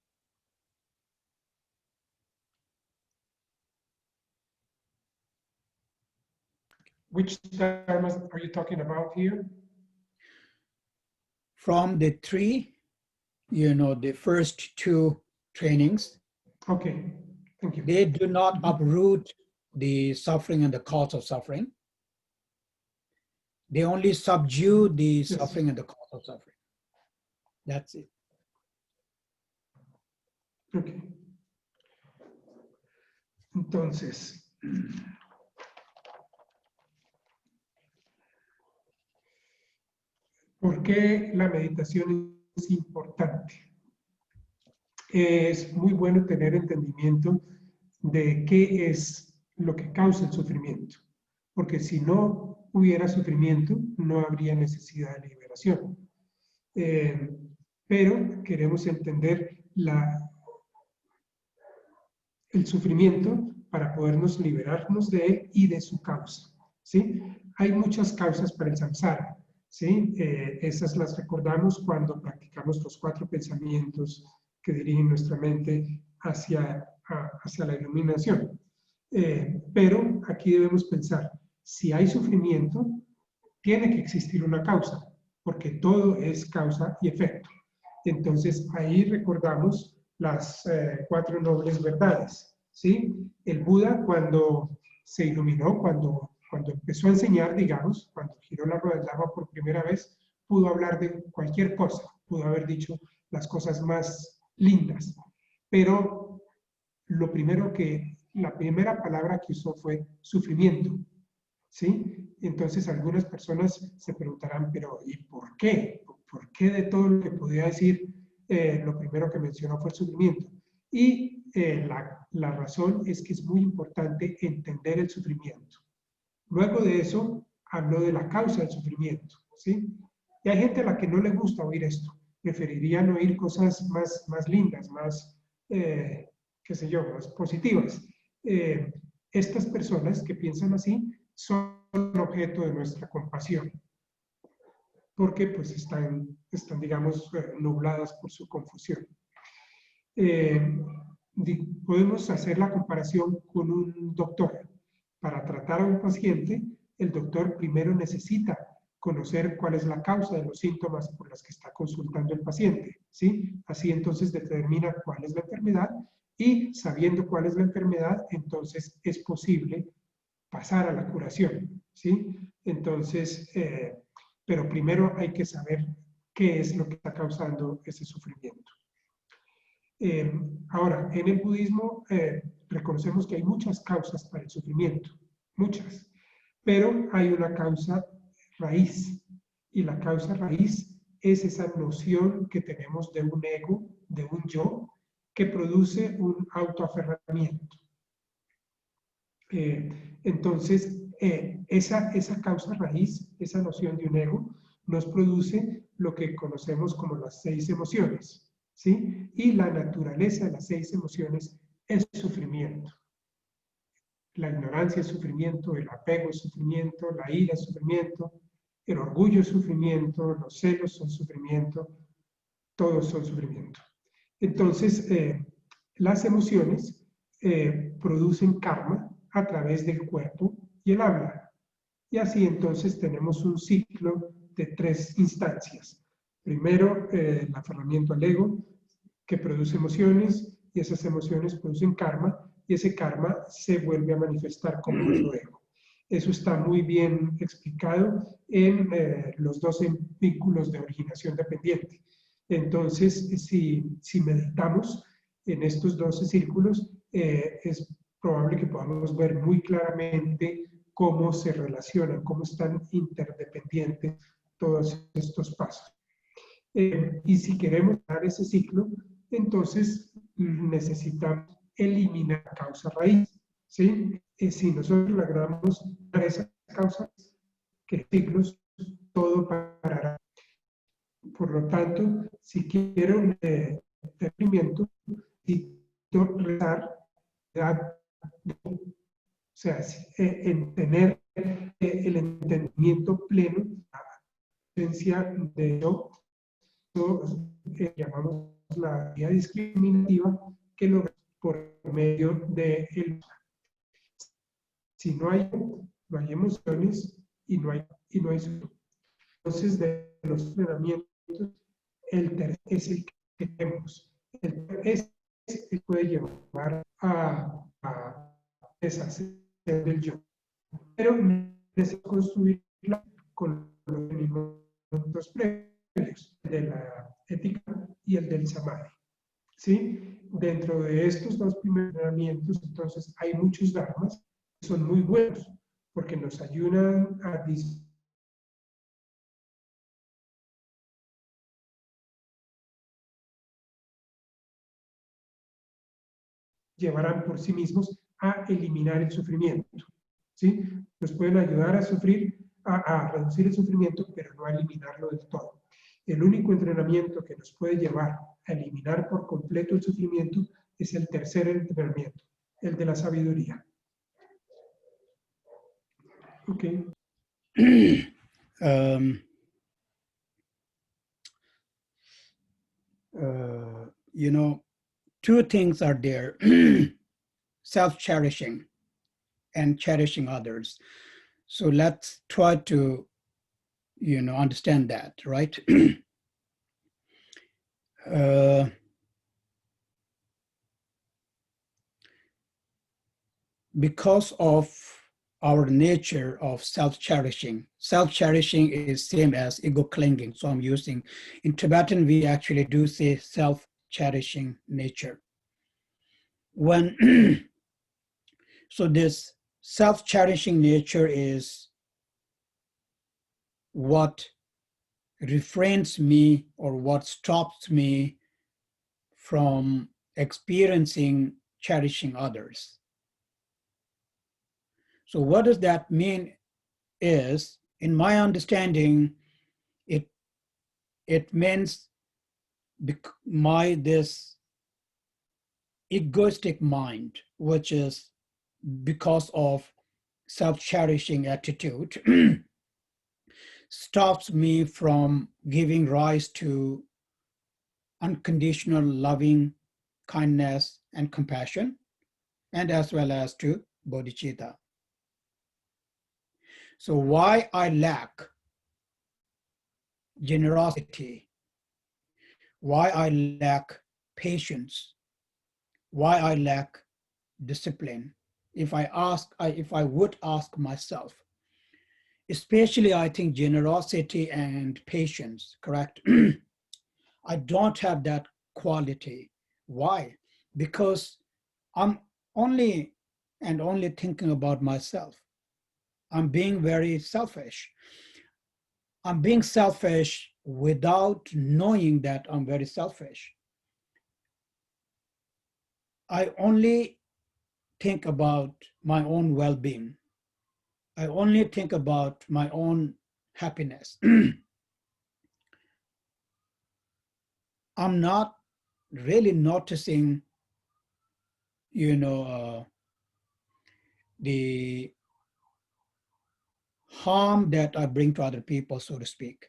Which dharmas are you talking about here? From the three, the first two trainings. Okay, thank you. They do not uproot the suffering and the cause of suffering. They only subdue the suffering and the cause of suffering. That's it. Okay. Entonces, ¿por qué la meditación es importante? Es muy bueno tener entendimiento de qué es lo que causa el sufrimiento, porque si no hubiera sufrimiento, no habría necesidad de liberación. Pero queremos entender el sufrimiento para podernos liberarnos de él y de su causa, ¿sí? Hay muchas causas para el samsara, ¿sí? Esas las recordamos cuando practicamos los 4 pensamientos que dirigen nuestra mente hacia la iluminación. Pero aquí debemos pensar, si hay sufrimiento, tiene que existir una causa, porque todo es causa y efecto. Entonces ahí recordamos las 4 nobles verdades, ¿sí? El Buda, cuando se iluminó, cuando empezó a enseñar, digamos, cuando giró la rueda del Dharma por primera vez, pudo hablar de cualquier cosa, pudo haber dicho las cosas más lindas, pero la primera palabra que usó fue sufrimiento, ¿sí? Entonces algunas personas se preguntarán, pero ¿y por qué? ¿Por qué de todo lo que podía decir, lo primero que mencionó fue el sufrimiento? Y la razón es que es muy importante entender el sufrimiento. Luego de eso, habló de la causa del sufrimiento, ¿sí? Y hay gente a la que no le gusta oír esto. Preferirían oír cosas más lindas, más, qué sé yo, más positivas. Estas personas que piensan así son objeto de nuestra compasión, porque pues están digamos, nubladas por su confusión. Podemos hacer la comparación con un doctor. Para tratar a un paciente, el doctor primero necesita conocer cuál es la causa de los síntomas por los que está consultando el paciente, ¿sí? Así entonces determina cuál es la enfermedad y sabiendo cuál es la enfermedad, entonces es posible pasar a la curación, ¿sí? Entonces, pero primero hay que saber qué es lo que está causando ese sufrimiento. Ahora, en el budismo reconocemos que hay muchas causas para el sufrimiento, muchas, pero hay una causa raíz, y la causa raíz es esa noción que tenemos de un ego, de un yo, que produce un autoaferramiento. Entonces, esa causa raíz, esa noción de un ego, nos produce lo que conocemos como las 6 emociones, ¿sí? Y la naturaleza de las 6 emociones es sufrimiento. La ignorancia es sufrimiento, el apego es sufrimiento, la ira es sufrimiento, el orgullo es sufrimiento, los celos son sufrimiento, todos son sufrimiento. Entonces, las emociones producen karma a través del cuerpo y el habla. Y así entonces tenemos un ciclo de 3 instancias. Primero, el aferramiento al ego, que produce emociones, y esas emociones producen karma, y ese karma se vuelve a manifestar como otro ego. Eso está muy bien explicado en los 12 vínculos de originación dependiente. Entonces, si meditamos en estos 12 círculos, es probable que podamos ver muy claramente cómo se relacionan, cómo están interdependientes todos estos pasos. Y si queremos dar ese ciclo, entonces necesitamos eliminar la causa raíz. ¿Sí? Si nosotros logramos dar esa causa, que ciclos, todo parará. Por lo tanto, si quiero un detenimiento, necesito rezar, o sea, en tener el entendimiento pleno, la esencia de yo, llamamos la vía discriminativa, que lo por medio de él. Si no hay emociones y no hay entonces de los entrenamientos, el tercer es el que tenemos. El tercer es el que puede llevar a deshacer del yo. Pero necesito construirla con los elementos previos de la ética y el del samadhi. ¿Sí? Dentro de estos 2 primeros entrenamientos, entonces, hay muchos dharmas que son muy buenos porque nos ayudan a llevarán por sí mismos a eliminar el sufrimiento. ¿Sí? Nos pueden ayudar a sufrir, a reducir el sufrimiento, pero no a eliminarlo del todo. El único entrenamiento que nos puede llevar a eliminar por completo el sufrimiento es el tercer entrenamiento, el de la sabiduría. Ok. You know, 2 things are there, self-cherishing and cherishing others. So let's try to, understand that, right? Because of our nature of self-cherishing. Self-cherishing is same as ego clinging. So I'm using, in Tibetan, we actually do say self-cherishing nature. When, so this self-cherishing nature is what refrains me or what stops me from experiencing cherishing others. So what does that mean is, in my understanding, it means this egoistic mind, which is because of self-cherishing attitude, stops me from giving rise to unconditional loving kindness and compassion, and as well as to bodhicitta. So why I lack generosity, why I lack patience, why I lack discipline, if I would ask myself, especially I think generosity and patience, correct? I don't have that quality. Why? Because I'm only thinking about myself. I'm being very selfish. I'm being selfish without knowing that I'm very selfish. I only think about my own well-being. I only think about my own happiness. I'm not really noticing, the harm that I bring to other people, so to speak.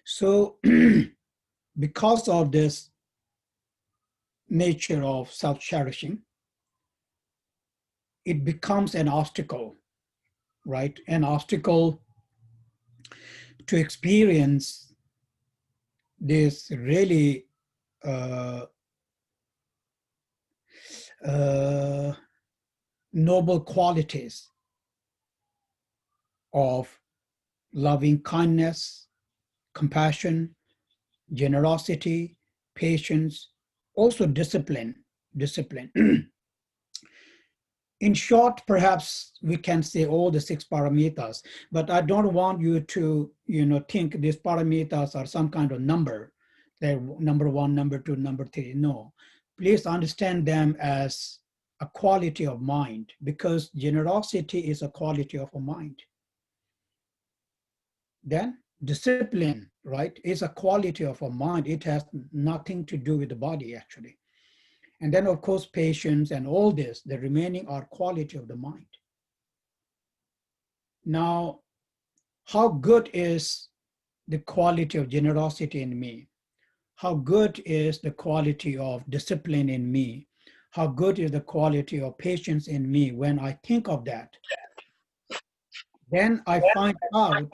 So because of this nature of self-cherishing, it becomes an obstacle, right? An obstacle to experience this really noble qualities of loving kindness, compassion, generosity, patience, also discipline. In short, perhaps we can say all the 6 paramitas, but I don't want you to, think these paramitas are some kind of number. They're number 1, number 2, number 3. No, please understand them as a quality of mind, because generosity is a quality of a mind. Then discipline, right, is a quality of a mind. It has nothing to do with the body, actually. And then, of course, patience and all this, the remaining are quality of the mind. Now, how good is the quality of generosity in me? How good is the quality of discipline in me? How good is the quality of patience in me? When I think of that, then I find out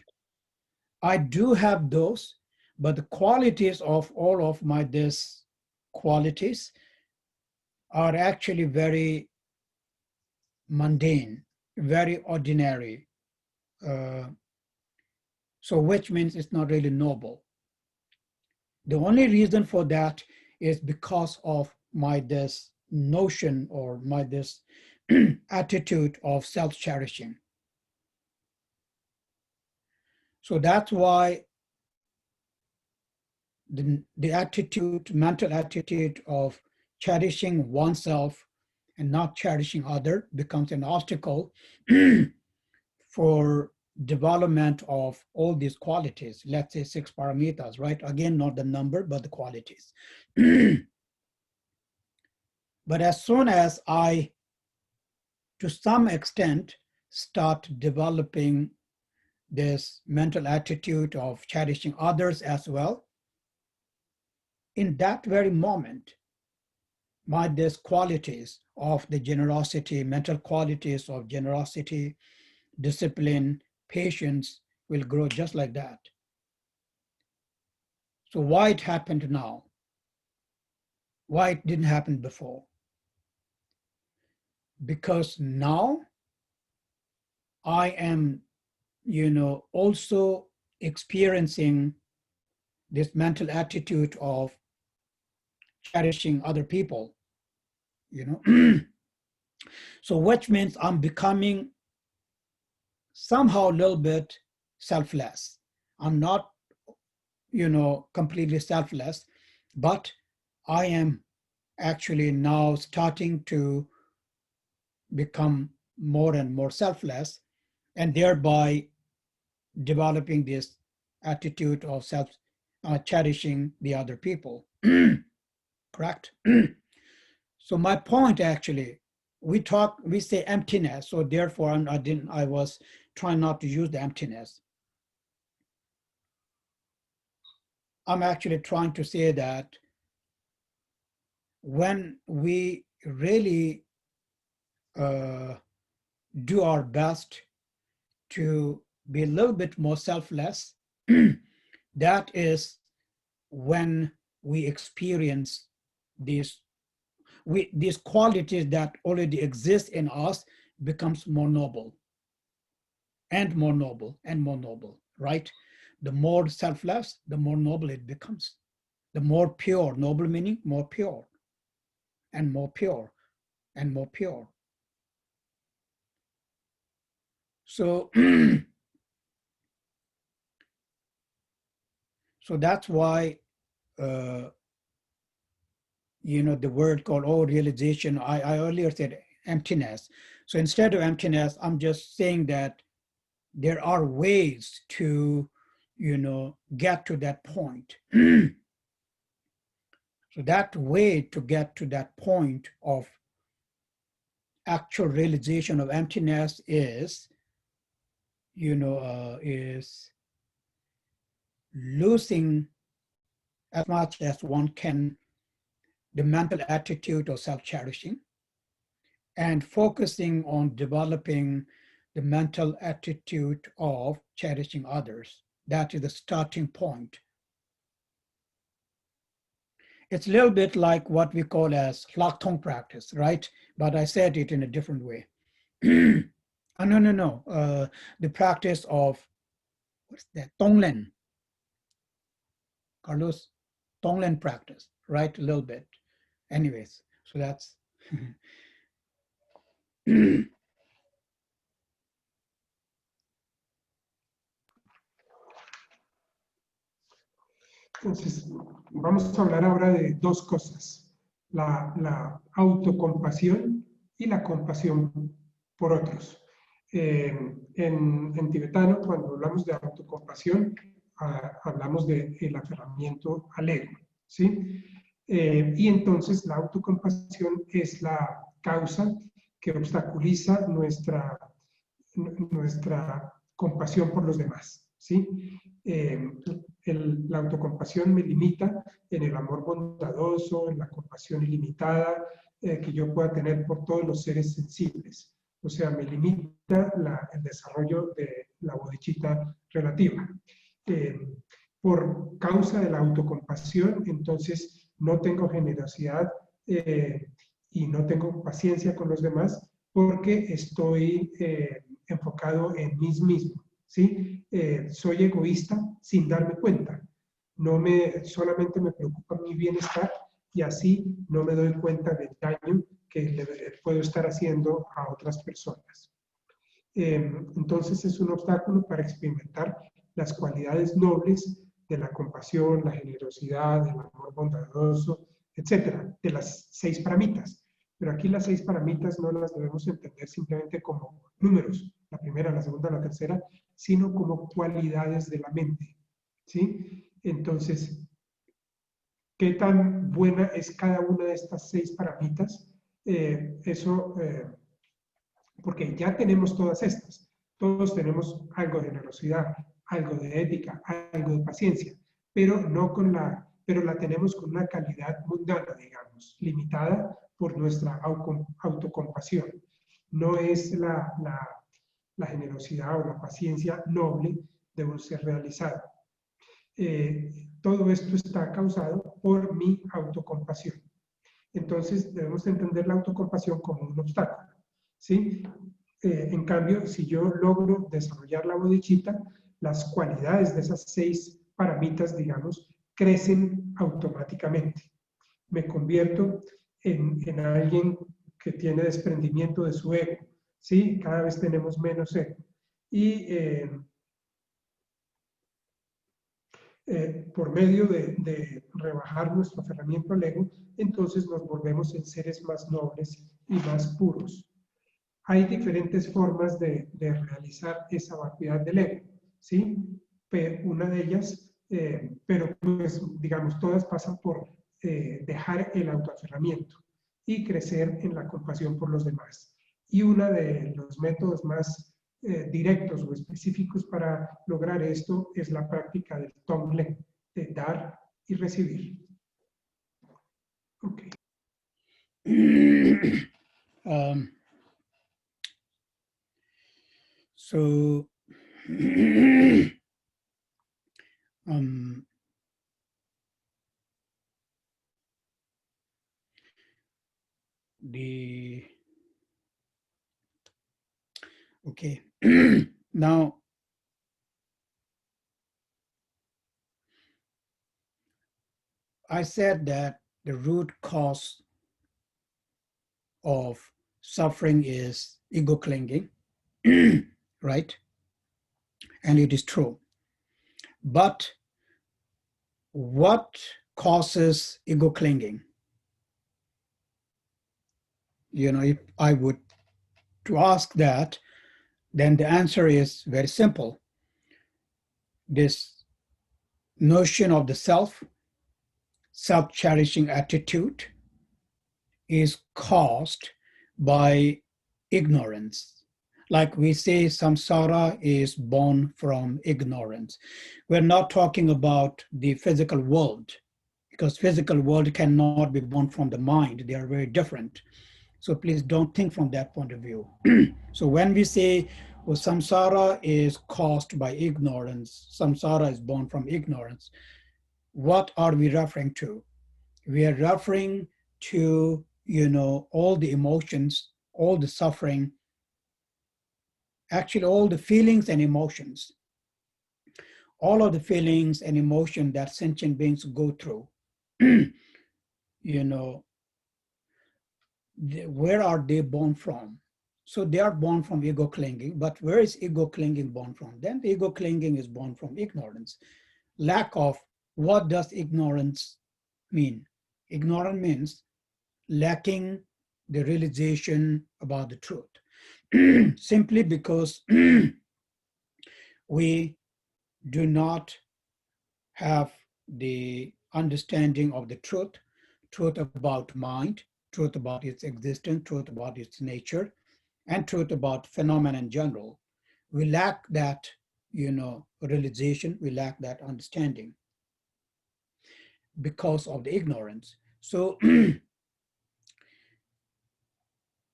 I do have those, but the qualities of all of my these qualities are actually very mundane, very ordinary. So which means it's not really noble. The only reason for that is because of my this notion or my this attitude of self-cherishing. So that's why the attitude, mental attitude of cherishing oneself and not cherishing other becomes an obstacle for development of all these qualities. Let's say 6 paramitas, right? Again, not the number, but the qualities. But as soon as I, to some extent, start developing this mental attitude of cherishing others as well, in that very moment, these qualities of the generosity, mental qualities of generosity, discipline, patience will grow just like that. So why it happened now? Why it didn't happen before? Because now I am, also experiencing this mental attitude of cherishing other people, So which means I'm becoming somehow a little bit selfless. I'm not, completely selfless, but I am actually now starting to become more and more selfless, and thereby developing this attitude of cherishing the other people. Correct? So my point actually, we say emptiness, so therefore I was trying not to use the emptiness. I'm actually trying to say that when we really do our best to be a little bit more selfless, that is when we experience these qualities that already exist in us becomes more noble and more noble and more noble, right? The more selfless, the more noble it becomes. The more pure, noble meaning more pure and more pure and more pure. So, so that's why, the word called realization, I earlier said emptiness. So instead of emptiness, I'm just saying that there are ways to, get to that point. So that way to get to that point of actual realization of emptiness is, is losing as much as one can the mental attitude of self-cherishing and focusing on developing the mental attitude of cherishing others. That is the starting point. It's a little bit like what we call as Laktong practice, right? But I said it in a different way. No. The practice of, what's that? Tonglen. Carlos, Tonglen practice, right? A little bit. Anyways, so that's. Entonces, vamos a hablar ahora de dos cosas, la autocompasión y la compasión por otros. En tibetano, cuando hablamos de autocompasión, hablamos del aferramiento al ego, ¿sí? Y entonces la autocompasión es la causa que obstaculiza nuestra compasión por los demás, ¿sí? La autocompasión me limita en el amor bondadoso, en la compasión ilimitada que yo pueda tener por todos los seres sensibles. O sea, me limita el desarrollo de la bodhicitta relativa. Por causa de la autocompasión, entonces no tengo generosidad y no tengo paciencia con los demás porque estoy enfocado en mí mismo, ¿sí? Soy egoísta sin darme cuenta. Solamente me preocupa mi bienestar y así no me doy cuenta del daño que puedo estar haciendo a otras personas. Entonces es un obstáculo para experimentar las cualidades nobles de la compasión, la generosidad, el amor bondadoso, etcétera, de las 6 paramitas. Pero aquí las 6 paramitas no las debemos entender simplemente como números, la primera, la segunda, la tercera, sino como cualidades de la mente, ¿sí? Entonces, ¿qué tan buena es cada una de estas 6 paramitas? Porque ya tenemos todas estas. Todos tenemos algo de generosidad, algo de ética, algo de paciencia, pero la tenemos con una calidad mundana, digamos, limitada por nuestra autocompasión. No es la generosidad o la paciencia noble de un ser realizado. Todo esto está causado por mi autocompasión. Entonces debemos entender la autocompasión como un obstáculo, ¿sí? En cambio, si yo logro desarrollar la bodhicitta, las cualidades de esas 6 paramitas, digamos, crecen automáticamente. Me convierto en alguien que tiene desprendimiento de su ego, ¿sí? Cada vez tenemos menos ego. Y por medio de rebajar nuestro aferramiento al ego, entonces nos volvemos en seres más nobles y más puros. Hay diferentes formas de realizar esa vacuidad del ego, ¿sí? Pero una de ellas, pero pues digamos, todas pasan por dejar el autoaferramiento y crecer en la compasión por los demás. Y uno de los métodos más directos o específicos para lograr esto es la práctica del Tonglen, de dar y recibir. Okay. So, okay. Now, I said that the root cause of suffering is ego clinging, right? And it is true. But what causes ego clinging? If I would to ask that, then the answer is very simple. This notion of the self, self-cherishing attitude is caused by ignorance. Like we say, samsara is born from ignorance. We're not talking about the physical world, because physical world cannot be born from the mind. They are very different. So please don't think from that point of view. So when we say, well, samsara is caused by ignorance, samsara is born from ignorance, what are we referring to? We are referring to, all the emotions, all the suffering, actually all the feelings and emotions, all of the feelings and emotion that sentient beings go through. Where are they born from? So they are born from ego clinging, but where is ego clinging born from? Then the ego clinging is born from ignorance. Lack of, what does ignorance mean? Ignorance means lacking the realization about the truth. Simply because we do not have the understanding of the truth about mind, truth about its existence, truth about its nature, and truth about phenomena in general. We lack that, realization, we lack that understanding because of the ignorance. So,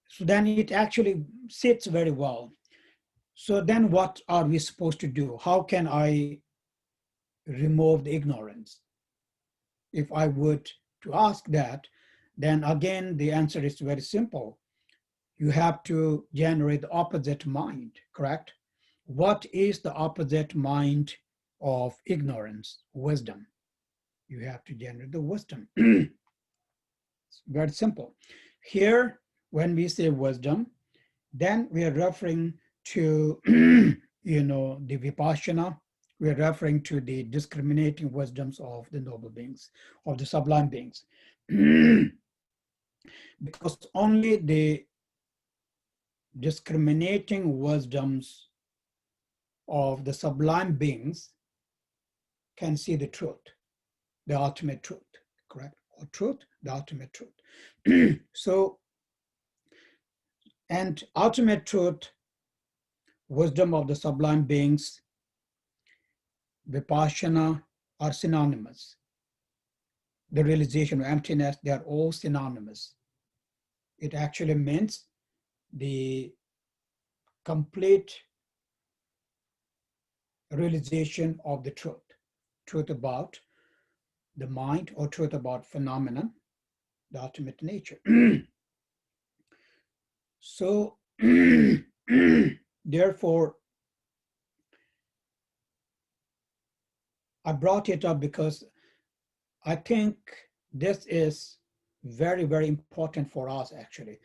so then it actually sits very well. So then what are we supposed to do? How can I remove the ignorance? If I would to ask that, then again, the answer is very simple. You have to generate the opposite mind, correct? What is the opposite mind of ignorance? Wisdom. You have to generate the wisdom. It's very simple. Here, when we say wisdom, then we are referring to, the vipassana. We are referring to the discriminating wisdoms of the noble beings, of the sublime beings. Because only the discriminating wisdoms of the sublime beings can see the truth, the ultimate truth, correct? Or truth, the ultimate truth. So, and ultimate truth, wisdom of the sublime beings, vipassana are synonymous. The realization of emptiness, they are all synonymous. It actually means the complete realization of the truth about the mind, or truth about phenomenon, the ultimate nature. So, therefore, I brought it up because I think this is very, very important for us, actually.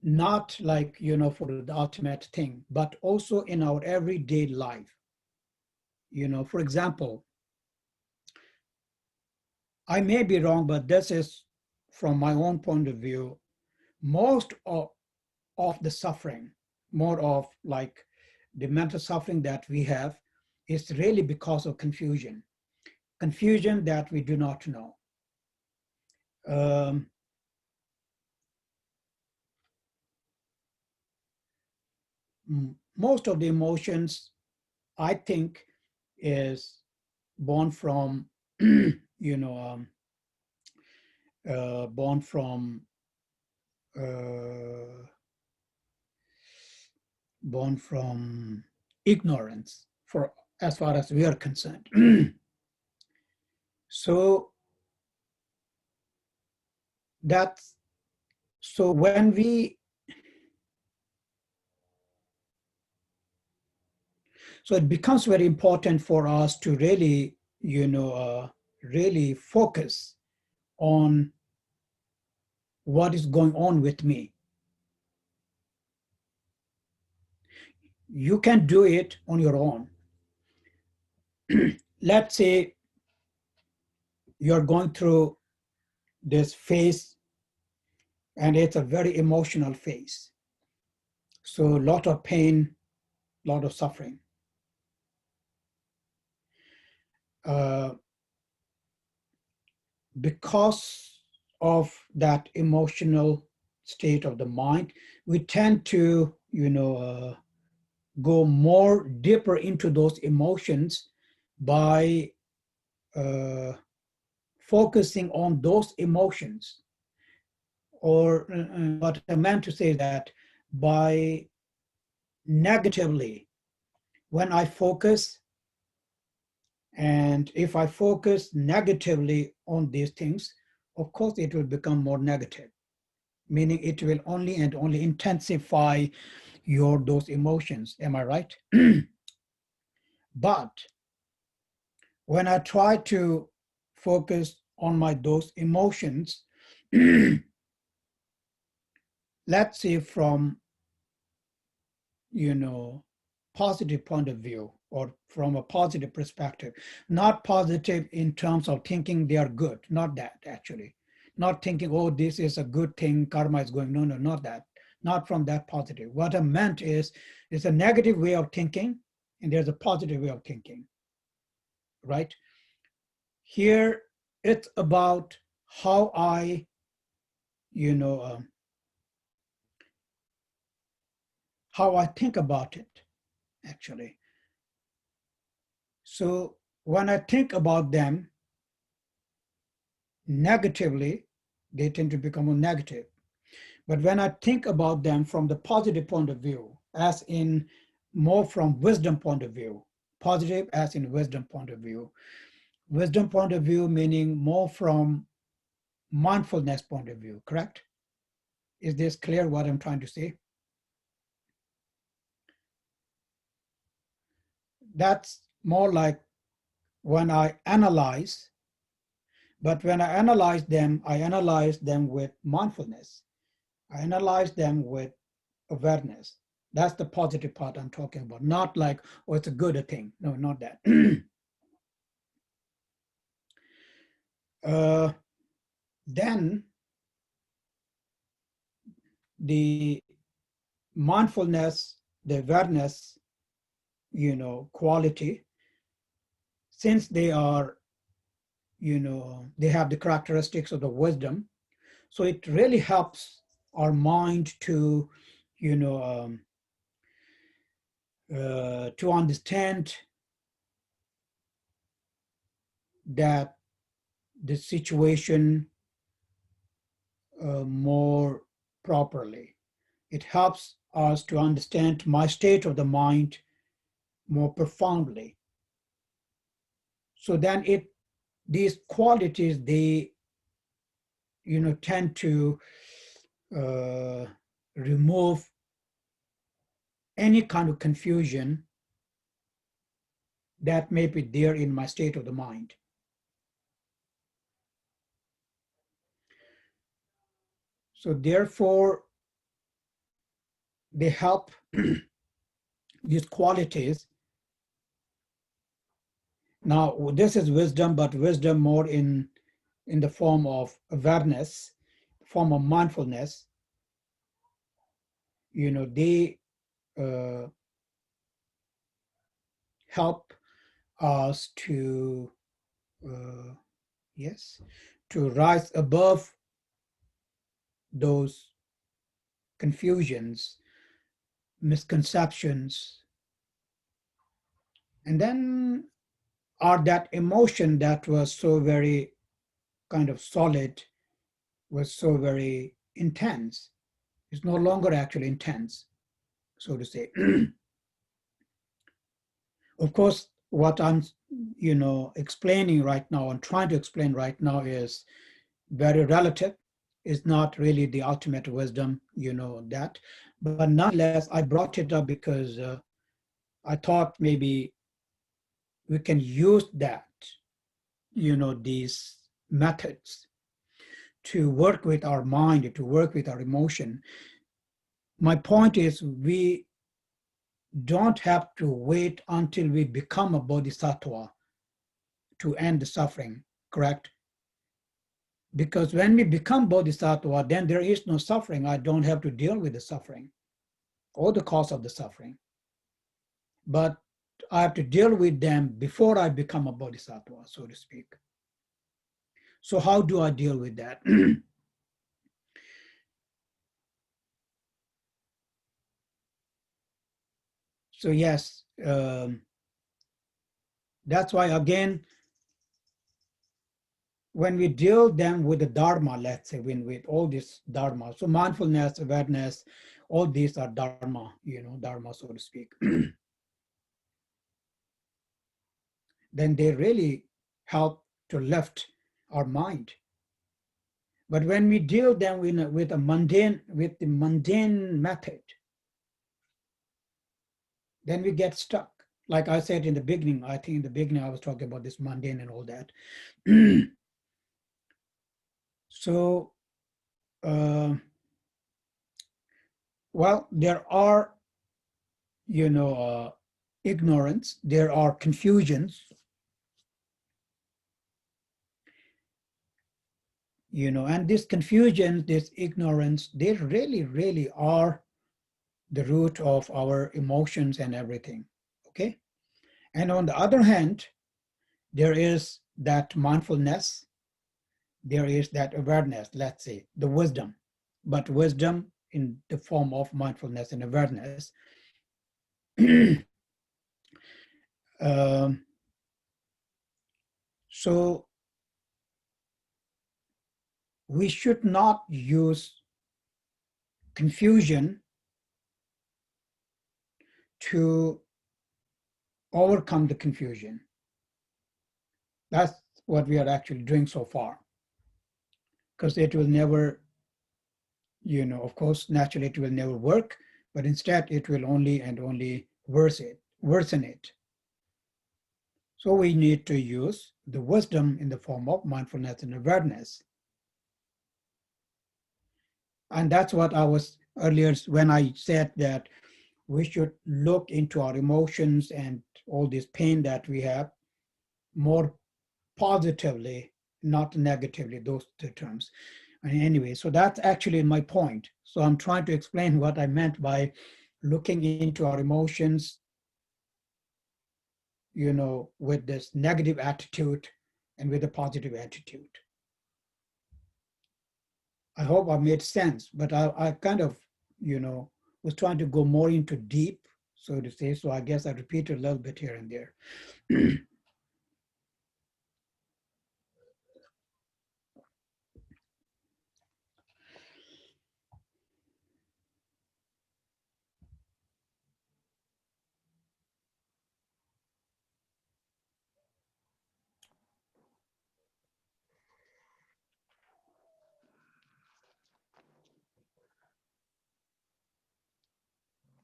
Not like, for the ultimate thing, but also in our everyday life. For example, I may be wrong, but this is from my own point of view, most of the suffering, more of like the mental suffering that we have is really because of confusion that we do not know. Most of the emotions, I think, is born from, born from ignorance, for as far as we are concerned. So that's, so when we, so it becomes very important for us to really, really focus on what is going on with me. You can do it on your own. Let's say you're going through this phase and it's a very emotional phase. So a lot of pain, a lot of suffering. because of that emotional state of the mind, we tend to, go more deeper into those emotions by focusing on those emotions. Or what I meant to say that by negatively, when I focus, and if I focus negatively on these things, of course it will become more negative, meaning it will only and only intensify those emotions. Am I right? But when I try to focus on those emotions, let's say from, positive point of view, or from a positive perspective, not positive in terms of thinking they are good, not that actually, not thinking, oh, this is a good thing, karma is going, no, not that, not from that positive. What I meant is, it's a negative way of thinking and there's a positive way of thinking, right? Here, it's about how I, how I think about it, actually. So when I think about them negatively, they tend to become more negative. But when I think about them from the positive point of view, as in more from wisdom point of view, positive as in wisdom point of view meaning more from mindfulness point of view, correct? Is this clear what I'm trying to say? That's more like when I analyze, but when I analyze them with mindfulness. I analyze them with awareness. That's the positive part I'm talking about. Not like, oh, it's a good thing. No, not that. Then the mindfulness, the awareness, quality, since they are, they have the characteristics of the wisdom, so it really helps our mind to, to understand that the situation more properly. It helps us to understand my state of the mind more profoundly. So then these qualities, they, tend to remove any kind of confusion that may be there in my state of the mind. So therefore, they help these qualities. Now, this is wisdom, but wisdom more in the form of awareness, form of mindfulness. They help us to, to rise above those confusions, misconceptions, and then that emotion that was so very kind of solid, was so very intense, is no longer actually intense, so to say. Of course, what I'm, explaining right now and trying to explain right now is very relative. It's not really the ultimate wisdom, that. But nonetheless, I brought it up because I thought maybe we can use that, these methods to work with our mind, to work with our emotion. My point is, we don't have to wait until we become a bodhisattva to end the suffering, correct? Because when we become bodhisattva, then there is no suffering. I don't have to deal with the suffering or the cause of the suffering. But I have to deal with them before I become a bodhisattva, so to speak. So how do I deal with that? So yes, that's why again, when we deal them with the Dharma, let's say, with all this Dharma, so mindfulness, awareness, all these are Dharma, Dharma, so to speak. Then they really help to lift our mind. But when we deal them with the mundane method, then we get stuck. Like I said in the beginning, I think in the beginning I was talking about this mundane and all that. So, well, there are, ignorance, there are confusions, and this confusion, this ignorance, they really, really are the root of our emotions and everything, okay? And on the other hand, there is that mindfulness, there is that awareness, let's say, the wisdom, but wisdom in the form of mindfulness and awareness. So we should not use confusion to overcome the confusion. That's what we are actually doing so far. Because it will never, of course, naturally it will never work, but instead it will only and only worsen it. So we need to use the wisdom in the form of mindfulness and awareness. And that's what I was earlier when I said that we should look into our emotions and all this pain that we have more positively, not negatively, those two terms. And anyway, so that's actually my point. So I'm trying to explain what I meant by looking into our emotions, with this negative attitude and with a positive attitude. I hope I made sense, but I kind of, was trying to go more into deep, so to say, so I guess I repeated a little bit here and there.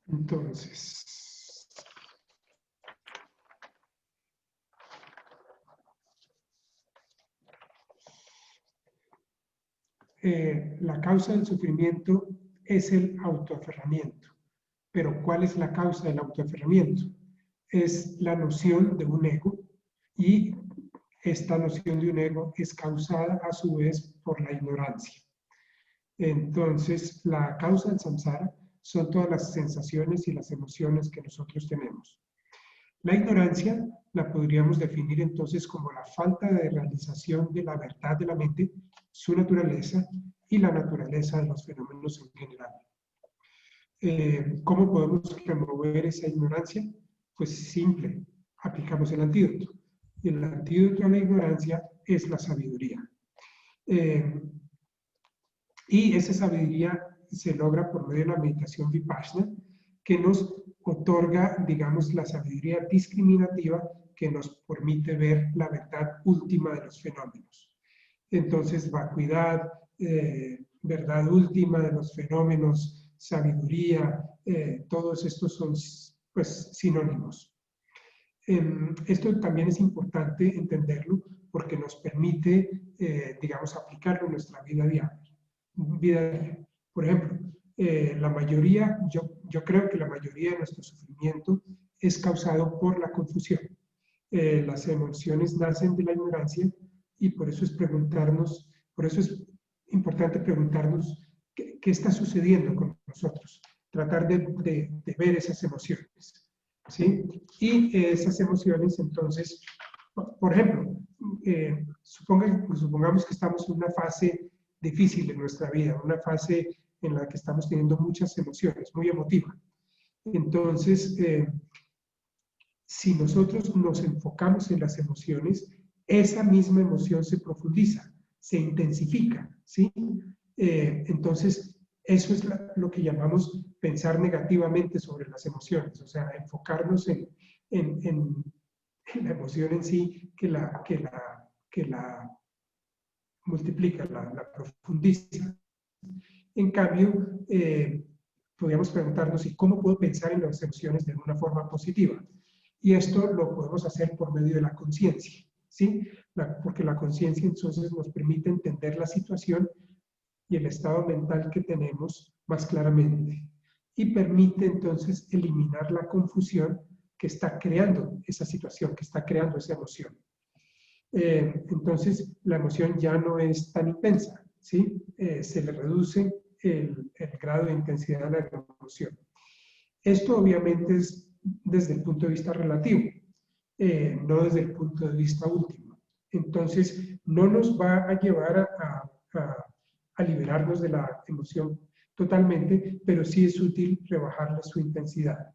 Entonces, la causa del sufrimiento es el autoaferramiento. Pero ¿cuál es la causa del autoaferramiento? Es la noción de un ego, y esta noción de un ego es causada a su vez por la ignorancia. Entonces, la causa del samsara son todas las sensaciones y las emociones que nosotros tenemos. La ignorancia la podríamos definir entonces como la falta de realización de la verdad de la mente, su naturaleza y la naturaleza de los fenómenos en general. ¿Cómo podemos remover esa ignorancia? Pues simple, aplicamos el antídoto. Y el antídoto a la ignorancia es la sabiduría. Y esa sabiduría se logra por medio de la meditación vipassana, que nos otorga, digamos, la sabiduría discriminativa que nos permite ver la verdad última de los fenómenos. Entonces, vacuidad, verdad última de los fenómenos, sabiduría, todos estos son pues sinónimos. Esto también es importante entenderlo porque nos permite, digamos, aplicarlo en nuestra vida diaria. Por ejemplo, la mayoría, yo creo que la mayoría de nuestro sufrimiento es causado por la confusión. Las emociones nacen de la ignorancia y por eso es importante preguntarnos qué está sucediendo con nosotros, tratar de ver esas emociones, ¿sí? Y esas emociones, entonces, por ejemplo, supongamos que estamos en una fase difícil en nuestra vida, una fase en la que estamos teniendo muchas emociones, muy emotiva. Entonces, si nosotros nos enfocamos en las emociones, esa misma emoción se profundiza, se intensifica, ¿sí? Entonces, eso es lo que llamamos pensar negativamente sobre las emociones, o sea, enfocarnos en la emoción en sí que la multiplica, la profundiza. En cambio, podríamos preguntarnos, ¿y cómo puedo pensar en las emociones de una forma positiva? Y esto lo podemos hacer por medio de la conciencia, ¿sí? Porque la conciencia entonces nos permite entender la situación y el estado mental que tenemos más claramente. Y permite entonces eliminar la confusión que está creando esa situación, que está creando esa emoción. Entonces, la emoción ya no es tan intensa, ¿sí? Se le reduce el grado de intensidad de la emoción. Esto obviamente es desde el punto de vista relativo, no desde el punto de vista último. Entonces, no nos va a llevar a liberarnos de la emoción totalmente, pero sí es útil rebajarle su intensidad.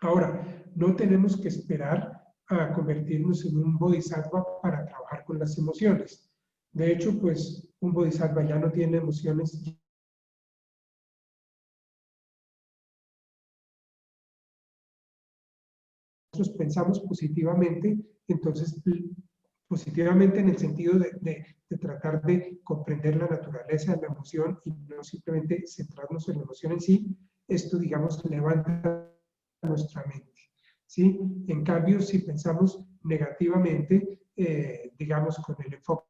Ahora, no tenemos que esperar a convertirnos en un bodhisattva para trabajar con las emociones. De hecho, pues un bodhisattva ya no tiene emociones. Nosotros pensamos positivamente, entonces positivamente en el sentido de tratar de comprender la naturaleza de la emoción y no simplemente centrarnos en la emoción en sí, esto, digamos, levanta nuestra mente. ¿Sí? En cambio, si pensamos negativamente, digamos, con el enfoque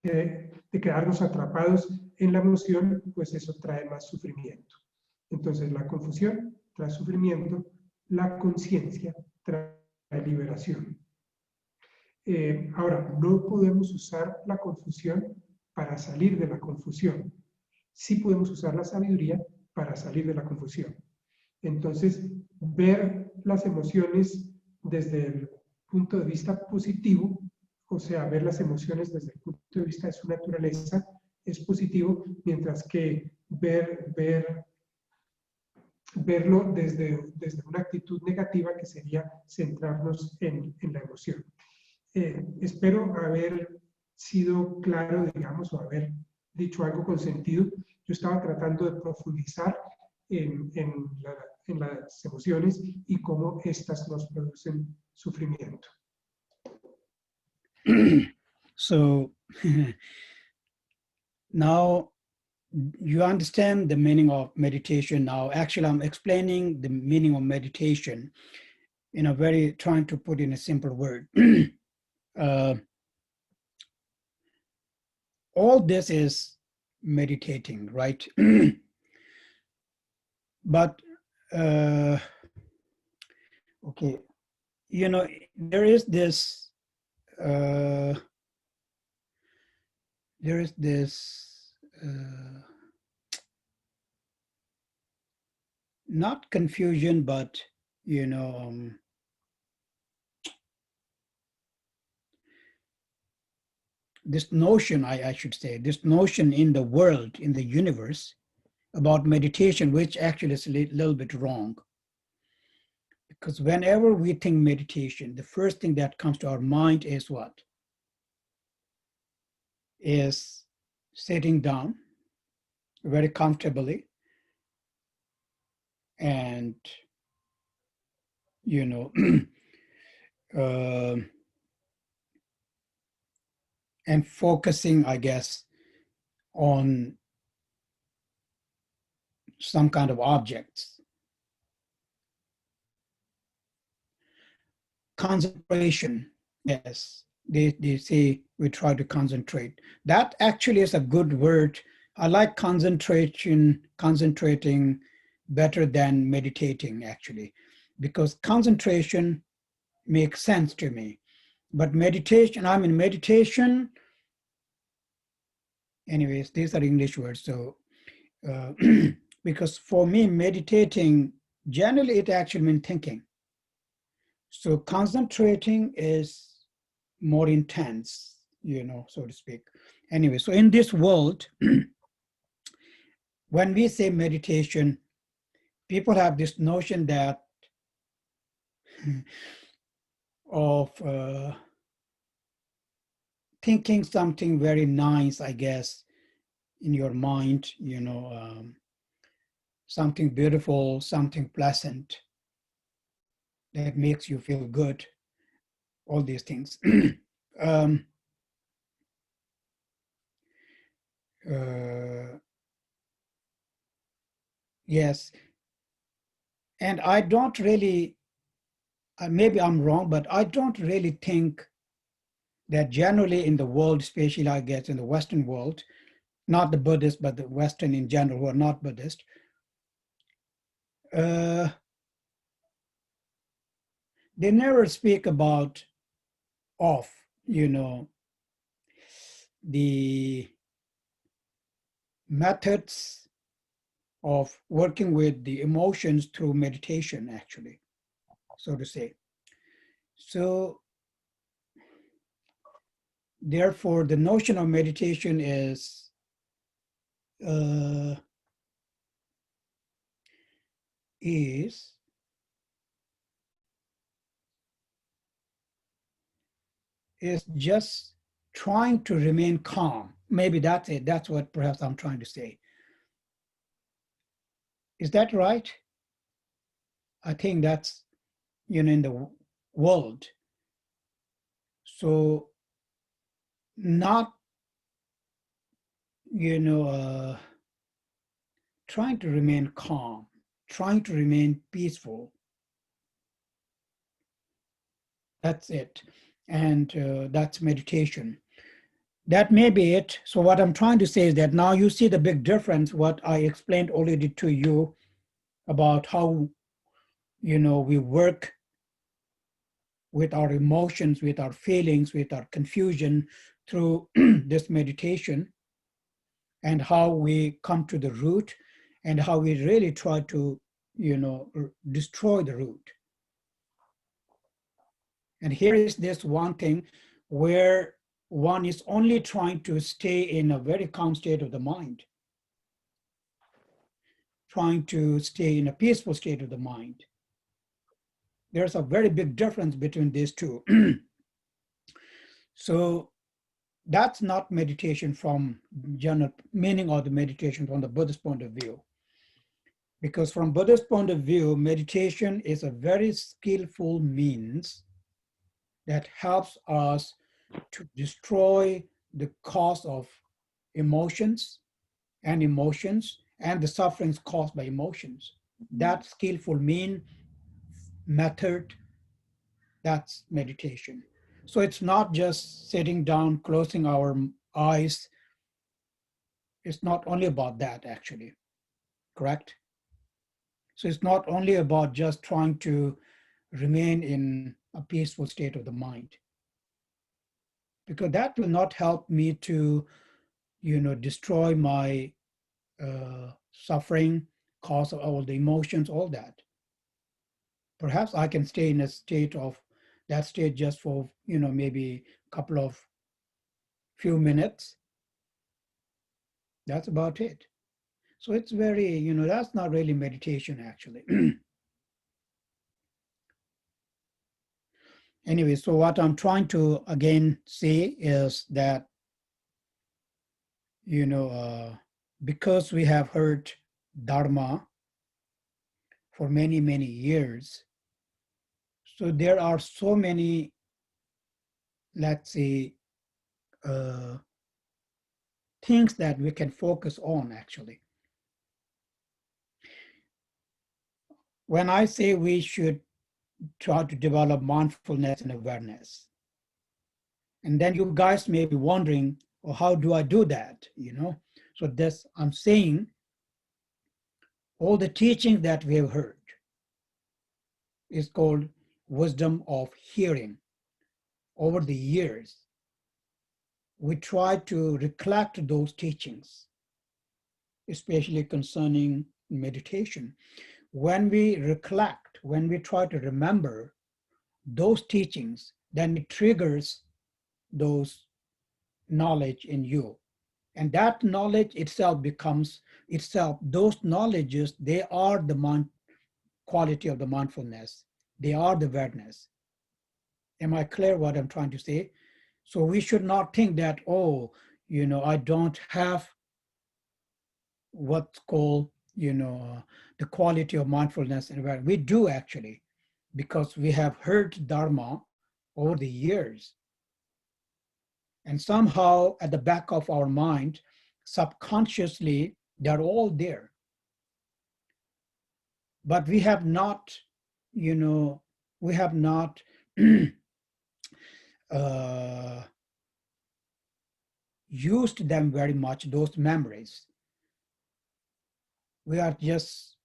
de quedarnos atrapados en la emoción, pues eso trae más sufrimiento. Entonces, la confusión trae sufrimiento, la conciencia trae liberación. Ahora, no podemos usar la confusión para salir de la confusión. Sí podemos usar la sabiduría para salir de la confusión. Entonces, ver las emociones desde el punto de vista positivo, o sea, ver las emociones desde el punto de vista de su naturaleza, es positivo, mientras que verlo desde una actitud negativa, que sería centrarnos en la emoción. Espero haber sido claro, digamos, o haber dicho algo con sentido. Yo estaba tratando de profundizar en las emociones y cómo éstas nos producen sufrimiento. So now you understand the meaning of meditation now. Actually, I'm explaining the meaning of meditation in a very, trying to put in a simple word. All this is meditating, right? But, okay, you know, there is this, not confusion, but, you know, this notion, I should say, this notion in the world, in the universe, about meditation, which actually is a little bit wrong. Because whenever we think meditation, the first thing that comes to our mind is what? Is sitting down very comfortably and, you know, and focusing, I guess, on some kind of objects. Concentration, yes, they say we try to concentrate. That actually is a good word. I like concentrating better than meditating, actually, because concentration makes sense to me. But meditation, I mean, meditation, anyways, these are English words. So, because for me, meditating, generally it actually means thinking. So concentrating is more intense, so to speak. Anyway, so in this world, when we say meditation, people have this notion that of thinking something very nice, I guess, in your mind, something beautiful, something pleasant that makes you feel good, all these things. um, yes, and I don't really, maybe I'm wrong, but I don't really think that generally in the world, especially I guess in the Western world, not the Buddhists, but the Western in general who are not Buddhist, they never speak about of, the methods of working with the emotions through meditation, actually, so to say. So therefore, the notion of meditation is just trying to remain calm. Maybe that's it. That's what perhaps I'm trying to say. Is that right? I think that's, in the world. So not, trying to remain calm, trying to remain peaceful. That's it. And that's meditation. That may be it. So what I'm trying to say is that now you see the big difference, what I explained already to you about how, we work with our emotions, with our feelings, with our confusion through this meditation, and how we come to the root and how we really try to, destroy the root. And here is this one thing where one is only trying to stay in a very calm state of the mind, trying to stay in a peaceful state of the mind. There's a very big difference between these two. So that's not meditation from general meaning of the meditation from the Buddhist point of view. Because from Buddhist point of view, meditation is a very skillful means that helps us to destroy the cause of emotions and the sufferings caused by emotions. That skillful method, that's meditation. So it's not just sitting down, closing our eyes. It's not only about that, actually, correct? So it's not only about just trying to remain in a peaceful state of the mind, because that will not help me to, destroy my suffering, cause of all the emotions, all that. Perhaps I can stay in a state of that state just for, maybe a couple of few minutes. That's about it. So it's very, that's not really meditation, actually. Anyway, so what I'm trying to again say is that, because we have heard Dharma for many, many years, so there are so many, let's say, things that we can focus on, actually. When I say we should try to develop mindfulness and awareness, and then you guys may be wondering, well, how do I do that? So this, I'm saying, all the teaching that we have heard is called wisdom of hearing. Over the years, we try to recollect those teachings, especially concerning meditation. When we recollect, when we try to remember those teachings, then it triggers those knowledge in you. And that knowledge itself becomes itself, those knowledges, they are the quality of the mindfulness. They are the awareness. Am I clear what I'm trying to say? So we should not think that, oh, I don't have what's called, the quality of mindfulness and awareness. We do actually, because we have heard Dharma over the years. And somehow at the back of our mind, subconsciously, they're all there. But we have not, used them very much, those memories. We are just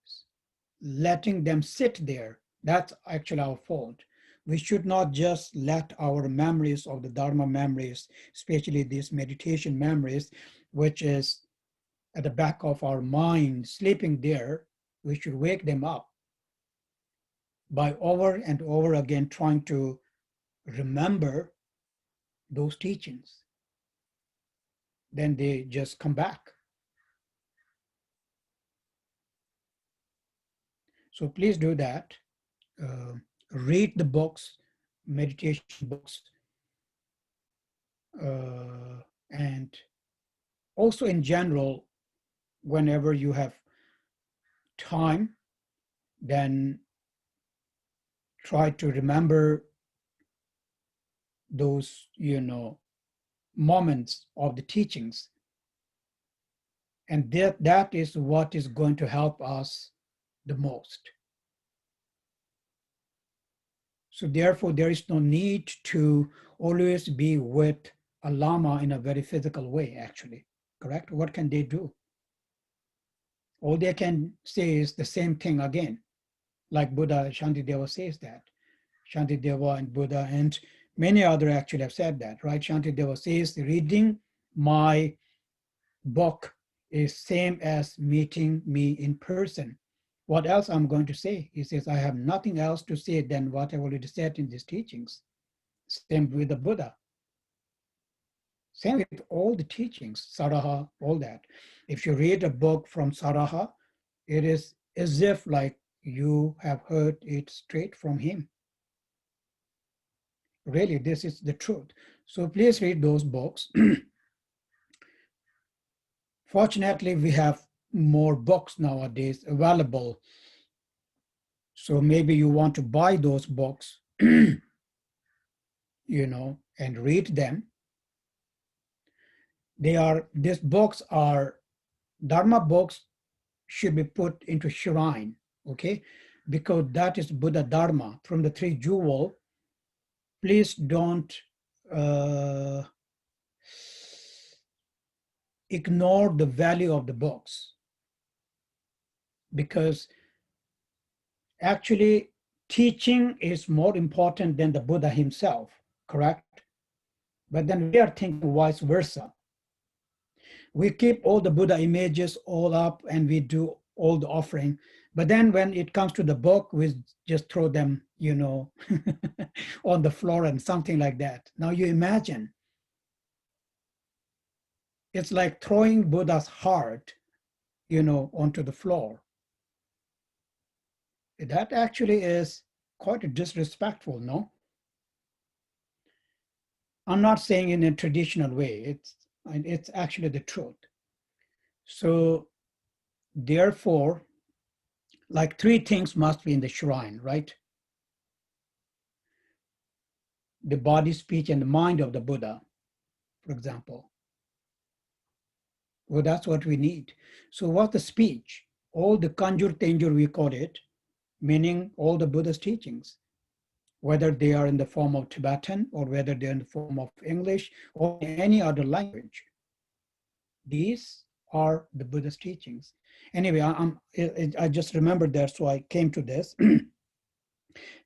letting them sit there. That's actually our fault. We should not just let our memories of the Dharma memories, especially these meditation memories, which is at the back of our mind, sleeping there. We should wake them up by over and over again trying to remember those teachings. Then they just come back. So please do that. Read the books, meditation books, and also in general, whenever you have time, then try to remember those, moments of the teachings. And that is what is going to help us the most. So therefore, there is no need to always be with a lama in a very physical way, actually, correct? What can they do? All they can say is the same thing again, like Buddha, Shantideva says that. Shantideva and Buddha and many other actually have said that, right? Shantideva says, reading my book is same as meeting me in person. What else I'm going to say? He says, I have nothing else to say than what I already said in these teachings. Same with the Buddha. Same with all the teachings, Saraha, all that. If you read a book from Saraha, it is as if like you have heard it straight from him. Really, this is the truth. So please read those books. Fortunately, we have more books nowadays available. So maybe you want to buy those books, and read them. These books are, Dharma books should be put into shrine, okay? Because that is Buddha Dharma from the three jewel. Please don't ignore the value of the books, because actually teaching is more important than the Buddha himself, correct? But then we are thinking vice versa. We keep all the Buddha images all up and we do all the offering. But then when it comes to the book, we just throw them, on the floor and something like that. Now you imagine, it's like throwing Buddha's heart, onto the floor. That actually is quite disrespectful, no? I'm not saying in a traditional way, it's actually the truth. So therefore, like three things must be in the shrine, right? The body, speech, and the mind of the Buddha, for example. Well, that's what we need. So what's the speech? All the kanjur tenjur, we call it, meaning all the Buddha's teachings, whether they are in the form of Tibetan or whether they're in the form of English or any other language. These are the Buddha's teachings. Anyway, I just remembered that, so I came to this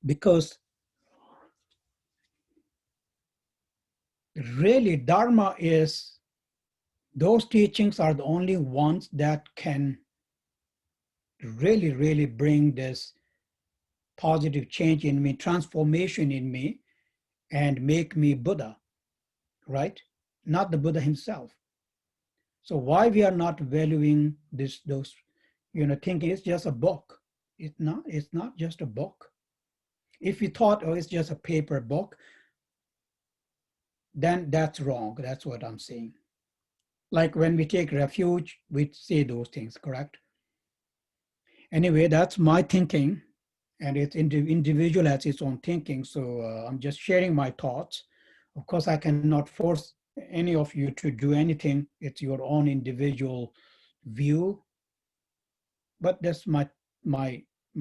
because really Dharma is, those teachings are the only ones that can really, really bring this positive change in me, transformation in me, and make me Buddha, right? Not the Buddha himself. So why we are not valuing those, thinking it's just a book. It's not just a book. If we thought, oh, it's just a paper book, then that's wrong. That's what I'm saying. Like when we take refuge, we say those things, correct? Anyway, that's my thinking, and it's individual has its own thinking. So I'm just sharing my thoughts. Of course, I cannot force any of you to do anything. It's your own individual view. But that's my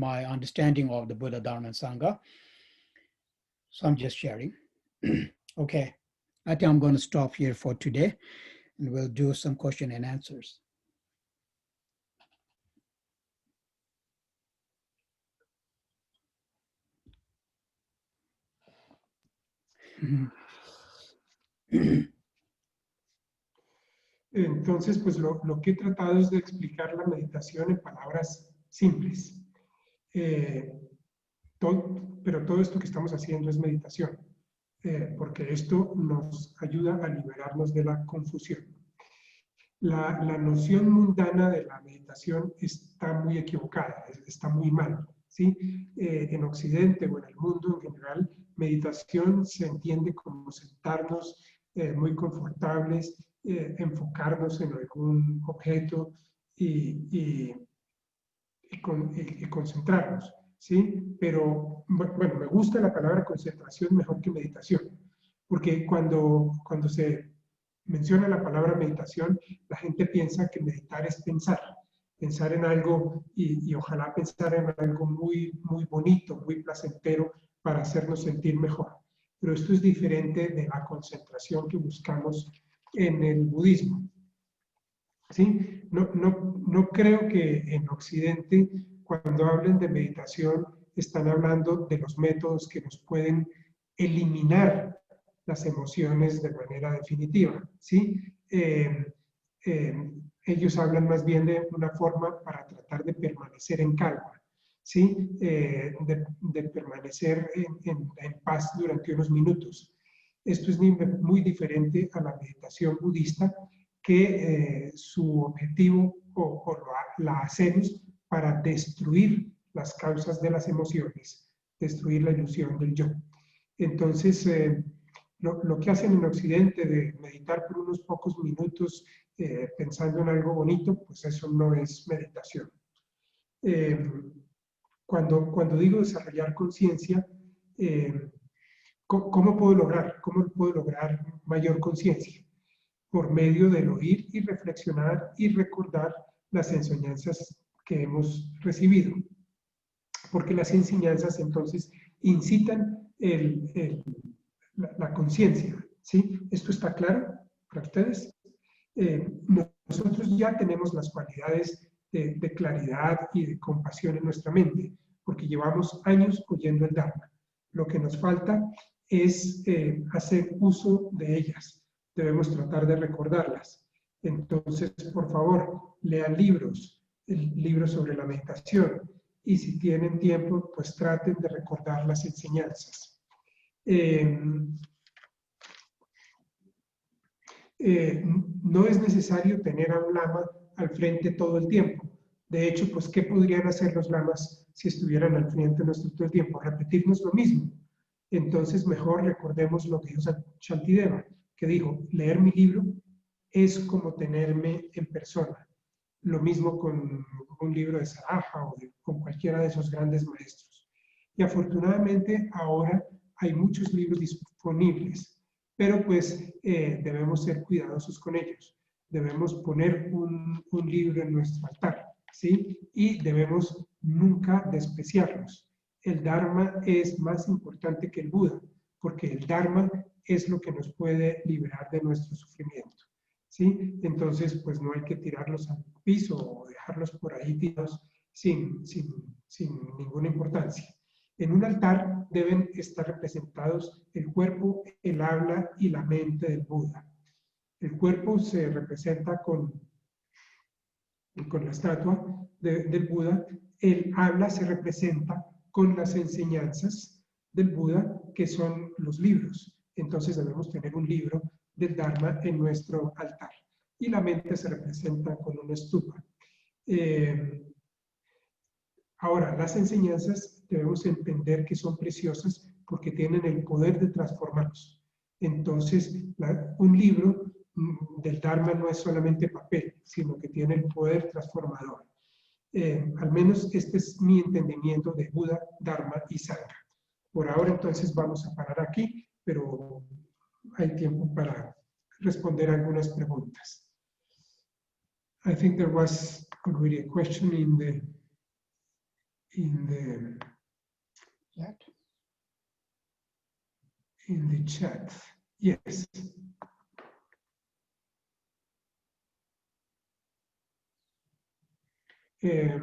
understanding of the Buddha, Dharma, and Sangha. So I'm just sharing. Okay, I think I'm going to stop here for today, and we'll do some question and answers. Entonces, pues lo que he tratado es de explicar la meditación en palabras simples. Pero todo esto que estamos haciendo es meditación, porque esto nos ayuda a liberarnos de la confusión. La noción mundana de la meditación está muy equivocada, está muy mal, ¿sí? En Occidente o en el mundo en general, meditación se entiende como sentarnos muy confortables, enfocarnos en algún objeto y concentrarnos, ¿sí? Pero, bueno, me gusta la palabra concentración mejor que meditación, porque cuando se menciona la palabra meditación, la gente piensa que meditar es pensar en algo y ojalá pensar en algo muy, muy bonito, muy placentero para hacernos sentir mejor. Pero esto es diferente de la concentración que buscamos en el budismo. ¿Sí? No creo que en Occidente, cuando hablen de meditación, están hablando de los métodos que nos pueden eliminar las emociones de manera definitiva, ¿sí? Ellos hablan más bien de una forma para tratar de permanecer en calma, ¿sí? De permanecer en paz durante unos minutos. Esto es muy diferente a la meditación budista, que su objetivo la hacemos para destruir las causas de las emociones, destruir la ilusión del yo. Entonces, lo que hacen en Occidente de meditar por unos pocos minutos pensando en algo bonito, pues eso no es meditación. Cuando digo desarrollar conciencia, ¿cómo puedo lograr mayor conciencia? Por medio del oír y reflexionar y recordar las enseñanzas que hemos recibido. Porque las enseñanzas entonces incitan la conciencia, ¿sí? ¿Esto está claro para ustedes? Nosotros ya tenemos las cualidades de claridad y de compasión en nuestra mente, porque llevamos años oyendo el Dharma. Lo que nos falta es hacer uso de ellas. Debemos tratar de recordarlas. Entonces, por favor, lean libros sobre la meditación, y si tienen tiempo, pues traten de recordar las enseñanzas. No es necesario tener a un lama al frente todo el tiempo. De hecho, pues, ¿qué podrían hacer los lamas si estuvieran al frente nuestro todo el tiempo? Repetirnos lo mismo. Entonces, mejor recordemos lo que dijo Shantideva, que dijo, leer mi libro es como tenerme en persona. Lo mismo con un libro de Saraja o con cualquiera de esos grandes maestros. Y afortunadamente ahora hay muchos libros disponibles, pero pues debemos ser cuidadosos con ellos. Debemos poner un libro en nuestro altar, ¿sí? Y debemos nunca despreciarlos. El Dharma es más importante que el Buda, porque el Dharma es lo que nos puede liberar de nuestro sufrimiento, ¿sí? Entonces, pues no hay que tirarlos al piso o dejarlos por ahí tirados sin ninguna importancia. En un altar deben estar representados el cuerpo, el habla y la mente del Buda. El cuerpo se representa con la estatua del Buda. El habla se representa con las enseñanzas del Buda, que son los libros. Entonces debemos tener un libro del Dharma en nuestro altar. Y la mente se representa con una stupa. Ahora, las enseñanzas debemos entender que son preciosas porque tienen el poder de transformarnos. Entonces, un libro del Dharma no es solamente papel, sino que tiene el poder transformador. Al menos este es mi entendimiento de Buda, Dharma y Sangha. Por ahora entonces vamos a parar aquí, pero hay tiempo para responder algunas preguntas. I think there was already a question in the chat. Yes. The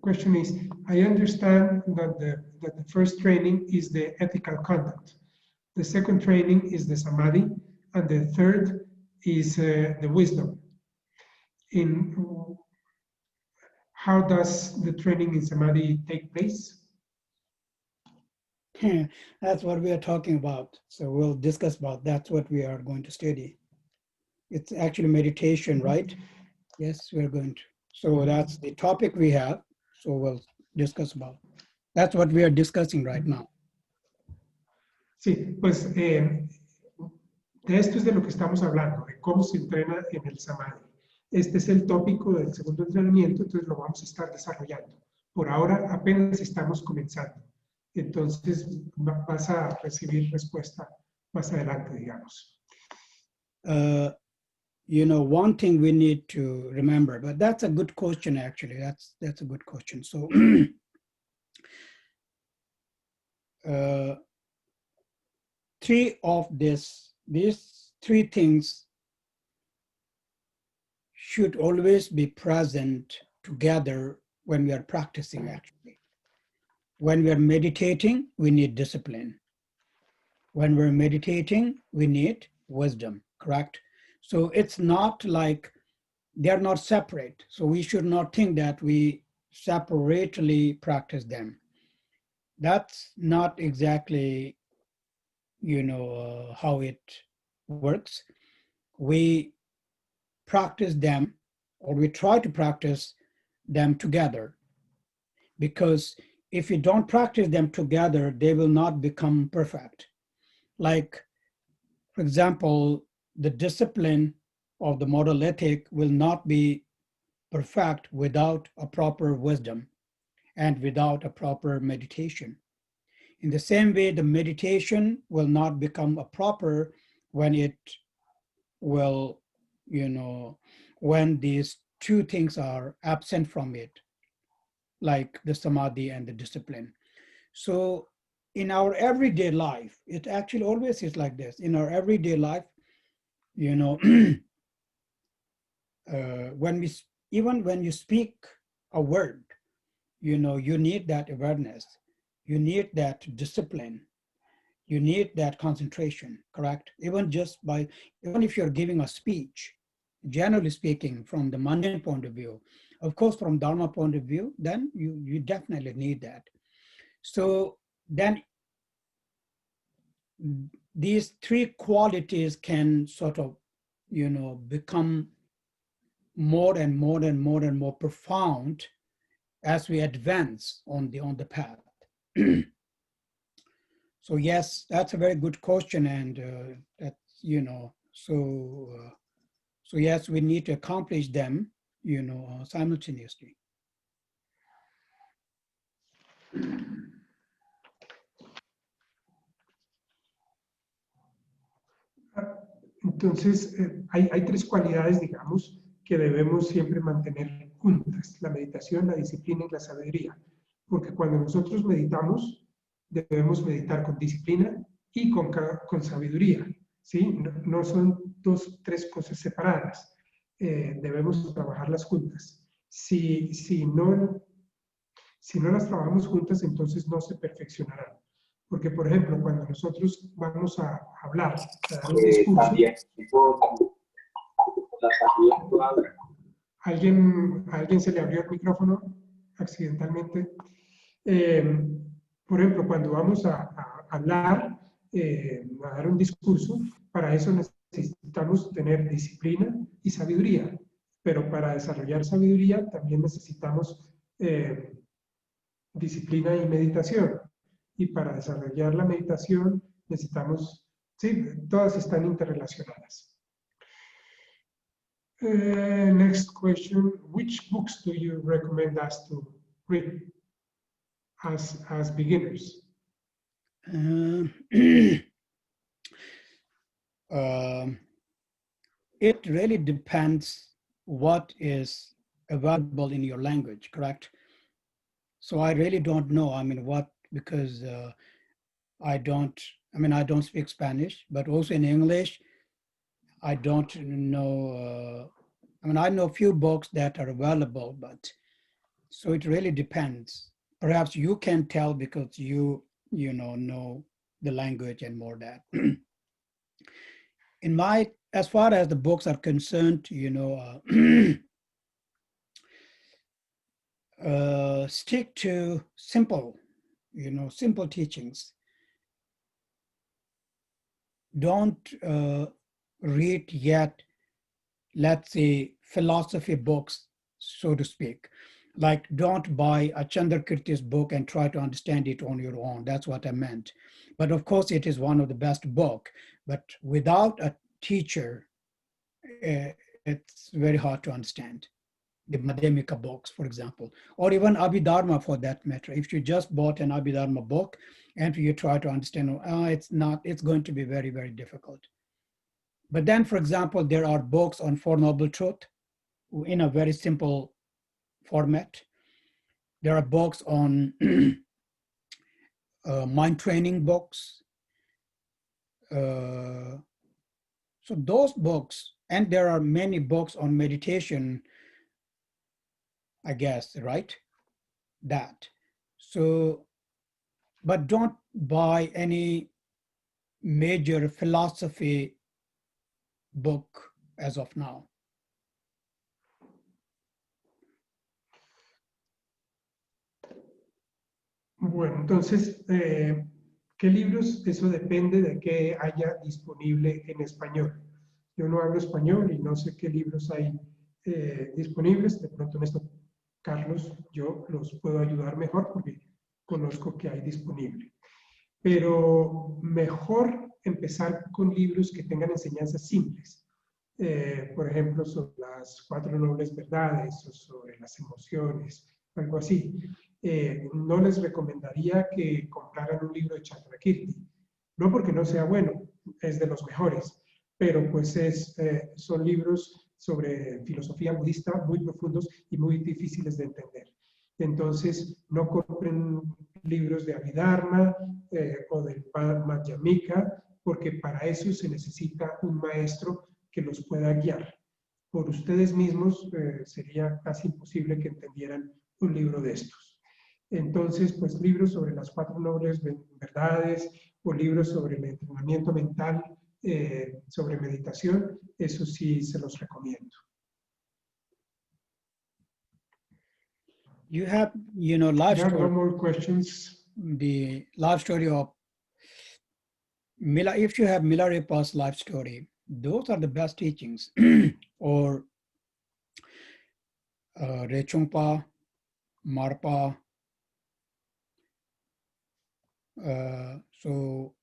question is, I understand that the first training is the ethical conduct. The second training is the samadhi, and the third is the wisdom. How does the training in samadhi take place? That's what we are talking about. So we'll discuss about that's what we are going to study. It's actually meditation, right? Yes, we're going to. So that's the topic we have. So we'll discuss about. That's what we are discussing right now. Sí, pues de esto es de lo que estamos hablando, de cómo se entrena en el samadhi. Este es el tópico del segundo entrenamiento, entonces lo vamos a estar desarrollando. Por ahora apenas estamos comenzando. Entonces vas a recibir respuesta más adelante, digamos. You know, one thing we need to remember, but that's a good question, actually. That's a good question. So these three things should always be present together when we are practicing, actually. When we are meditating, we need discipline. When we're meditating, we need wisdom, correct? So it's not like they're not separate. So we should not think that we separately practice them. That's not exactly, you know, how it works. We practice them, or we try to practice them together, because if you don't practice them together, they will not become perfect. Like, for example, the discipline of the model ethic will not be perfect without a proper wisdom and without a proper meditation. In the same way, the meditation will not become a proper when it will, you know, when these two things are absent from it, like the samadhi and the discipline. So in our everyday life, it actually always is like this. In our everyday life, you know, even when you speak a word, you know, you need that awareness, you need that discipline, you need that concentration, correct? Even if you're giving a speech, generally speaking, from the mundane point of view, of course, from Dharma point of view, then you definitely need that. So then these three qualities can sort of, you know, become more and more and more and more profound as we advance on the path. So yes, that's a very good question, and that's, you know, so yes, we need to accomplish them, you know, simultaneously. Entonces, hay tres cualidades, digamos, que debemos siempre mantener juntas: la meditación, la disciplina y la sabiduría. Porque cuando nosotros meditamos, debemos meditar con disciplina y con sabiduría, ¿sí? No son tres cosas separadas. Debemos trabajarlas juntas. Si no las trabajamos juntas, entonces no se perfeccionarán. Porque, por ejemplo, cuando nosotros vamos a hablar, a dar un discurso, ¿a alguien se le abrió el micrófono? accidentalmente. Por ejemplo, cuando vamos a hablar, a dar un discurso, para eso necesitamos tener disciplina y sabiduría. Pero para desarrollar sabiduría también necesitamos disciplina y meditación. Y para desarrollar la meditación necesitamos, sí, todas están interrelacionadas. Next question, which books do you recommend us to read as beginners? It really depends what is available in your language, correct? So I really don't know, I mean, because I don't speak Spanish, but also in English, I don't know, I know a few books that are available, but so it really depends. Perhaps you can tell because you know the language and more that. As far as the books are concerned, stick to simple teachings. Don't read yet, let's say, philosophy books, so to speak. Like, don't buy a Chandrakirti's book and try to understand it on your own. That's what I meant. But of course, it is one of the best books. But without a teacher, it's very hard to understand. The Madhyamika books, for example, or even Abhidharma for that matter. If you just bought an Abhidharma book and you try to understand, it's going to be very, very difficult. But then, for example, there are books on Four Noble Truth in a very simple format. There are books on mind training books. So those books, and there are many books on meditation, I guess, right? That. So, but don't buy any major philosophy book as of now. Bueno, entonces, ¿qué libros? Eso depende de qué haya disponible en español. Yo no hablo español y no sé qué libros hay disponibles. De pronto en esto, Carlos, yo los puedo ayudar mejor porque conozco que hay disponible. Pero mejor empezar con libros que tengan enseñanzas simples. Por ejemplo, sobre las 4 nobles verdades o sobre las emociones, algo así. No les recomendaría que compraran un libro de Chandrakirti. No porque no sea bueno, es de los mejores, pero pues son libros sobre filosofía budista muy profundos y muy difíciles de entender. Entonces, no compren libros de Abhidharma o del Madhyamika, porque para eso se necesita un maestro que los pueda guiar. Por ustedes mismos sería casi imposible que entendieran un libro de estos. Entonces, pues libros sobre las 4 nobles verdades o libros sobre el entrenamiento mental, sobre meditación, eso sí se los recomiendo. You have, life There are story. no more questions. The life story of Mila, if you have Milarepa's life story, those are the best teachings. Or Rechungpa, Marpa. So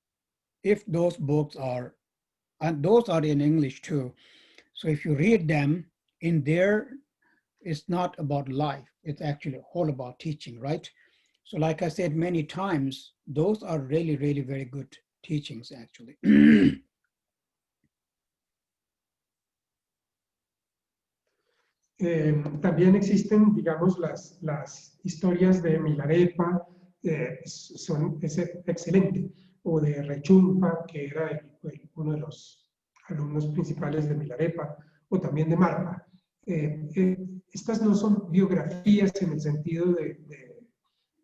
if those books are, and those are in English too, so if you read them in there, it's not about life, it's actually all about teaching, right? So like I said many times, those are really, really very good teachings actually. También existen, digamos, las historias de Milarepa, es excelente, o de Rechungpa, que era uno de los alumnos principales de Milarepa, o también de Marpa. Estas no son biografías en el sentido de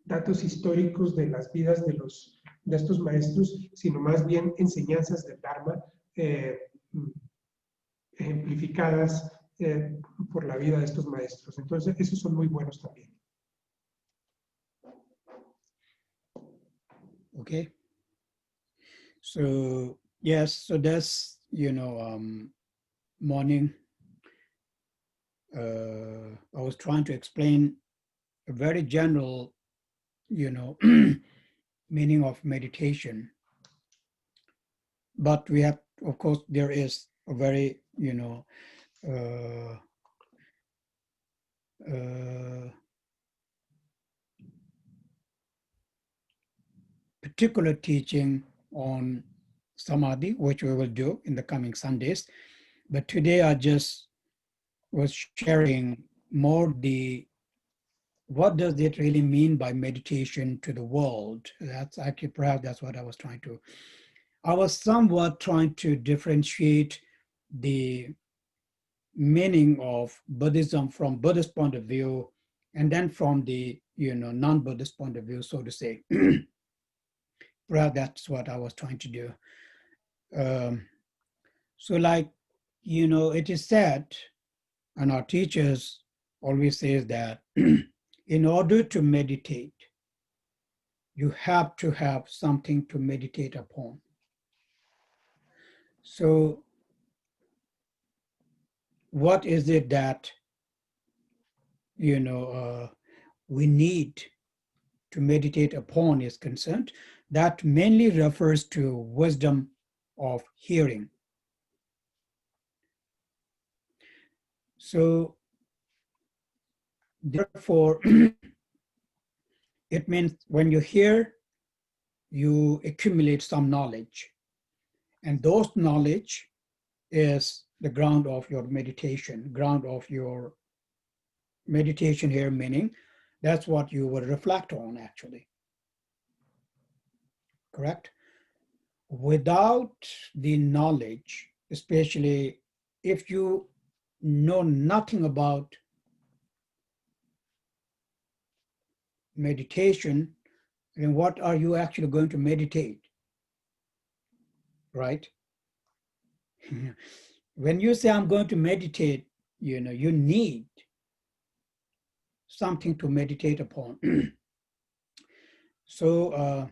datos históricos de las vidas de estos maestros, sino más bien enseñanzas del Dharma ejemplificadas por la vida de estos maestros. Entonces, esos son muy buenos también. Okay. So yes, so that's, morning. I was trying to explain a very general, meaning of meditation. But we have, of course, there is a very, uh, uh, particular teaching on samadhi, which we will do in the coming Sundays. But today I just was sharing more what does it really mean by meditation to the world? That's actually, perhaps that's what I was somewhat trying to differentiate the meaning of Buddhism from Buddhist point of view, and then from the, non-Buddhist point of view, so to say. Perhaps that's what I was trying to do. So like, it is said, and our teachers always say that in order to meditate, you have to have something to meditate upon. So what is it that, we need to meditate upon is concerned? That mainly refers to wisdom of hearing. So therefore, it means when you hear, you accumulate some knowledge. And those knowledge is the ground of your meditation, ground of your meditation here, meaning that's what you will reflect on actually. Correct? Without the knowledge, especially if you know nothing about meditation, then what are you actually going to meditate? Right? When you say I'm going to meditate, you need something to meditate upon. So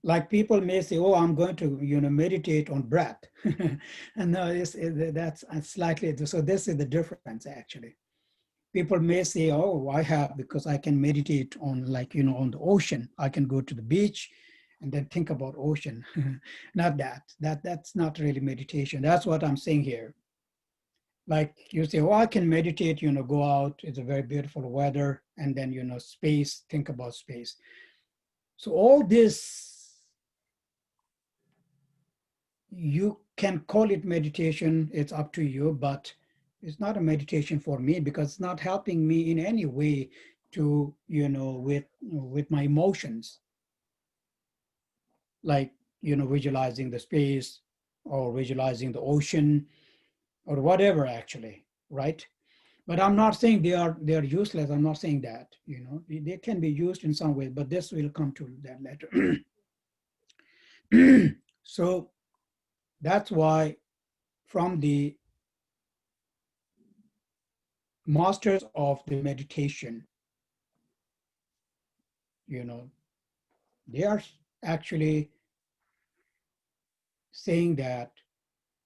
like people may say, oh, I'm going to meditate on breath. And no, that's slightly, so this is the difference actually. People may say, oh, I have, because I can meditate on, like, on the ocean. I can go to the beach and then think about ocean. Not that's not really meditation. That's what I'm saying here. Like you say, oh, I can meditate, go out, it's a very beautiful weather, and then, space, think about space. So all this, you can call it meditation, it's up to you, but it's not a meditation for me because it's not helping me in any way to, with my emotions. Like, visualizing the space or visualizing the ocean or whatever actually, right? But I'm not saying they are useless. I'm not saying that, they can be used in some way, but this will come to that later. So that's why from the masters of the meditation, they are actually saying that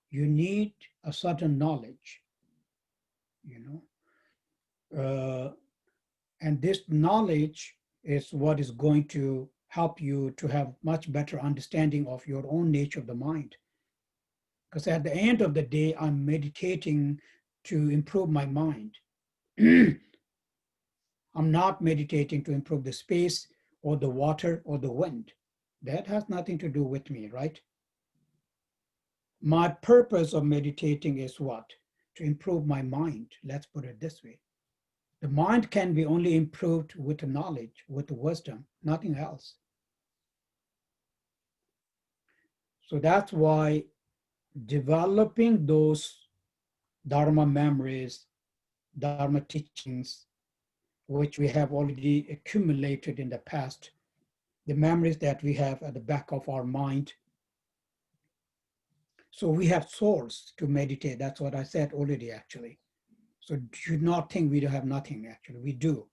you need a certain knowledge, and this knowledge is what is going to help you to have much better understanding of your own nature of the mind. Because at the end of the day, I'm meditating to improve my mind. I'm not meditating to improve the space or the water or the wind. That has nothing to do with me, right? My purpose of meditating is what? To improve my mind. Let's put it this way. The mind can be only improved with the knowledge, with the wisdom, nothing else. So that's why developing those Dharma memories, Dharma teachings, which we have already accumulated in the past, the memories that we have at the back of our mind. So we have source to meditate. That's what I said already, actually. So do not think we have nothing, actually. We do.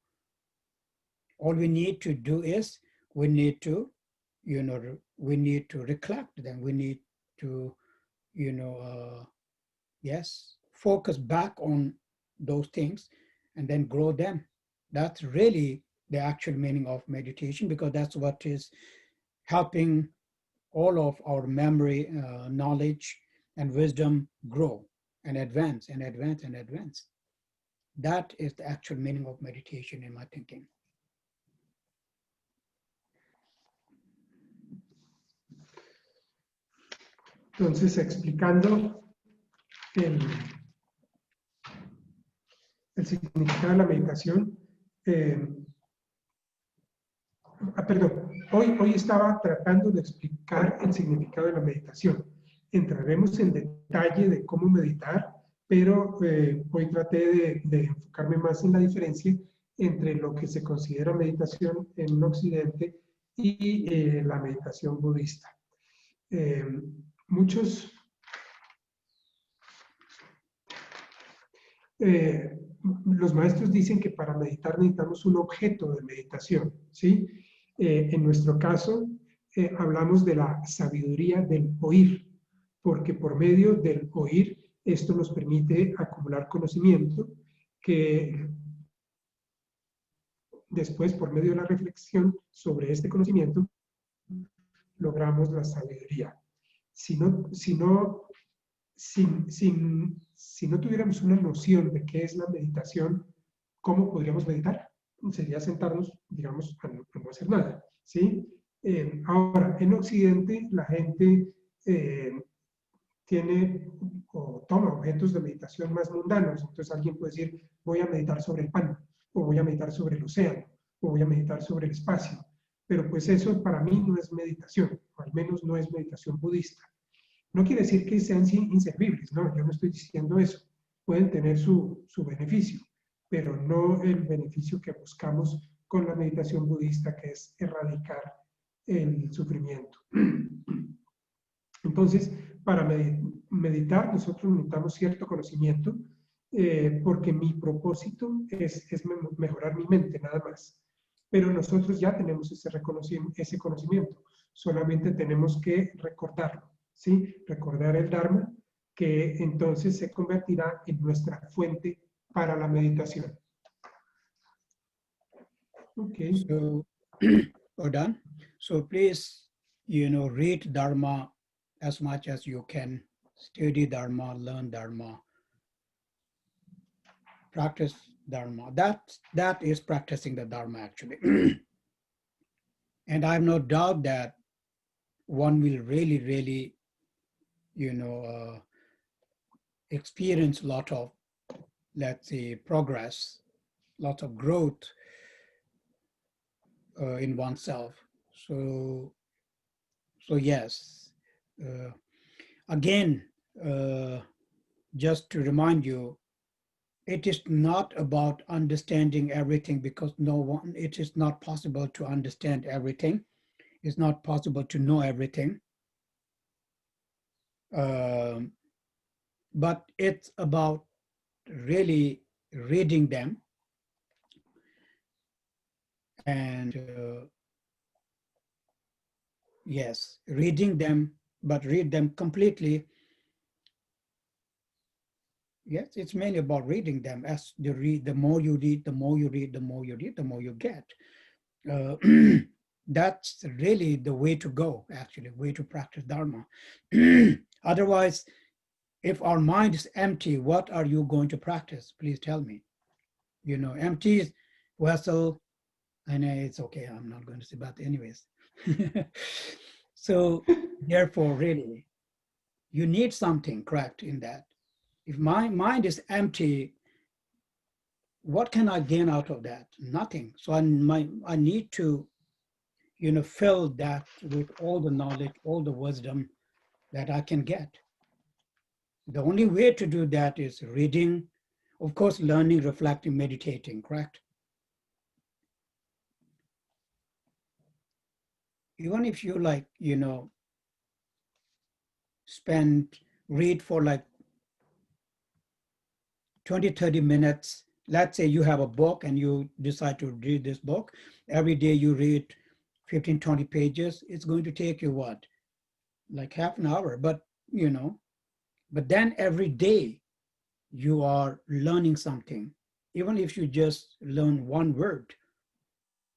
All we need to do is we need to, we need to recollect them. We need to, yes, focus back on those things and then grow them. That's really the actual meaning of meditation, because that's what is helping all of our memory, knowledge, and wisdom grow and advance and advance and advance. That is the actual meaning of meditation in my thinking. Entonces, explicando el significado de la meditación, perdón, hoy estaba tratando de explicar el significado de la meditación. Entraremos en detalle de cómo meditar, pero hoy traté de enfocarme más en la diferencia entre lo que se considera meditación en Occidente y la meditación budista. Muchos los maestros dicen que para meditar necesitamos un objeto de meditación, ¿sí? En nuestro caso, hablamos de la sabiduría del oír, porque por medio del oír, esto nos permite acumular conocimiento que después, por medio de la reflexión sobre este conocimiento, logramos la sabiduría. Si no tuviéramos una noción de qué es la meditación, ¿cómo podríamos meditar? Sería sentarnos, digamos, a no hacer nada, ¿sí? Ahora, en Occidente, la gente tiene o toma objetos de meditación más mundanos. Entonces alguien puede decir, voy a meditar sobre el pan, o voy a meditar sobre el océano, o voy a meditar sobre el espacio. Pero pues eso para mí no es meditación, o al menos no es meditación budista. No quiere decir que sean inservibles, no, yo no estoy diciendo eso. Pueden tener su beneficio, pero no el beneficio que buscamos con la meditación budista, que es erradicar el sufrimiento. Entonces, para meditar nosotros necesitamos cierto conocimiento, porque mi propósito es mejorar mi mente, nada más. Pero nosotros ya tenemos ese conocimiento, solamente tenemos que recordarlo, ¿sí? Recordar el Dharma, que entonces se convertirá en nuestra fuente para la meditación. Okay. So, we're done. So please, read Dharma as much as you can. Study Dharma, learn Dharma, practice Dharma. That is practicing the Dharma, actually. And I have no doubt that one will really, really, experience a lot of, let's say, progress, lots of growth in oneself. So yes. Again, just to remind you, it is not about understanding everything, because it is not possible to understand everything. It's not possible to know everything. But it's about really reading them and yes, reading them, but read them completely. Yes, it's mainly about reading them. As you read, the more you read, the more you read, the more you read, the more you get. That's really the way to go, actually, way to practice Dharma. Otherwise, if our mind is empty, what are you going to practice? Please tell me. Empty vessel, I know it's okay, I'm not going to say, but anyways. So therefore, really, you need something correct in that. If my mind is empty, what can I gain out of that? Nothing. So I need to, fill that with all the knowledge, all the wisdom that I can get. The only way to do that is reading, of course, learning, reflecting, meditating, correct? Even if you read for 20, 30 minutes, let's say you have a book and you decide to read this book. Every day you read 15, 20 pages, it's going to take you what? Like half an hour, but you know, but then every day you are learning something. Even if you just learn one word,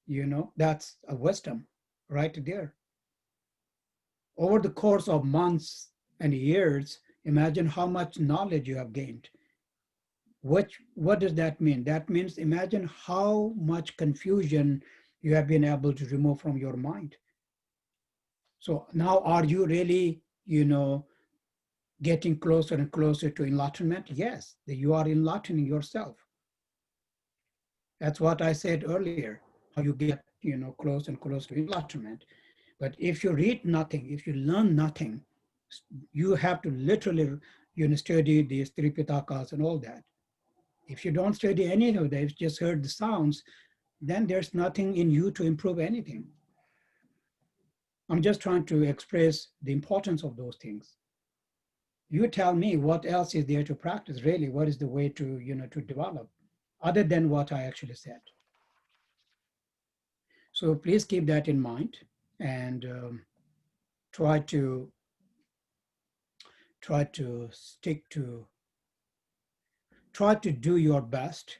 you know, that's a wisdom right there. Over the course of months and years, imagine how much knowledge you have gained. What does that mean? That means imagine how much confusion you have been able to remove from your mind. So now are you really, you know, getting closer and closer to enlightenment? Yes, you are enlightening yourself. That's what I said earlier, how you get, you know, close and close to enlightenment. But if you read nothing, if you learn nothing, you have to literally, you know, study these three pitakas and all that. If you don't study any of them, just heard the sounds, then there's nothing in you to improve anything. I'm just trying to express the importance of those things. You tell me what else is there to practice, really, what is the way to, you know, to develop, other than what I actually said. So please keep that in mind and try to stick to, try to do your best,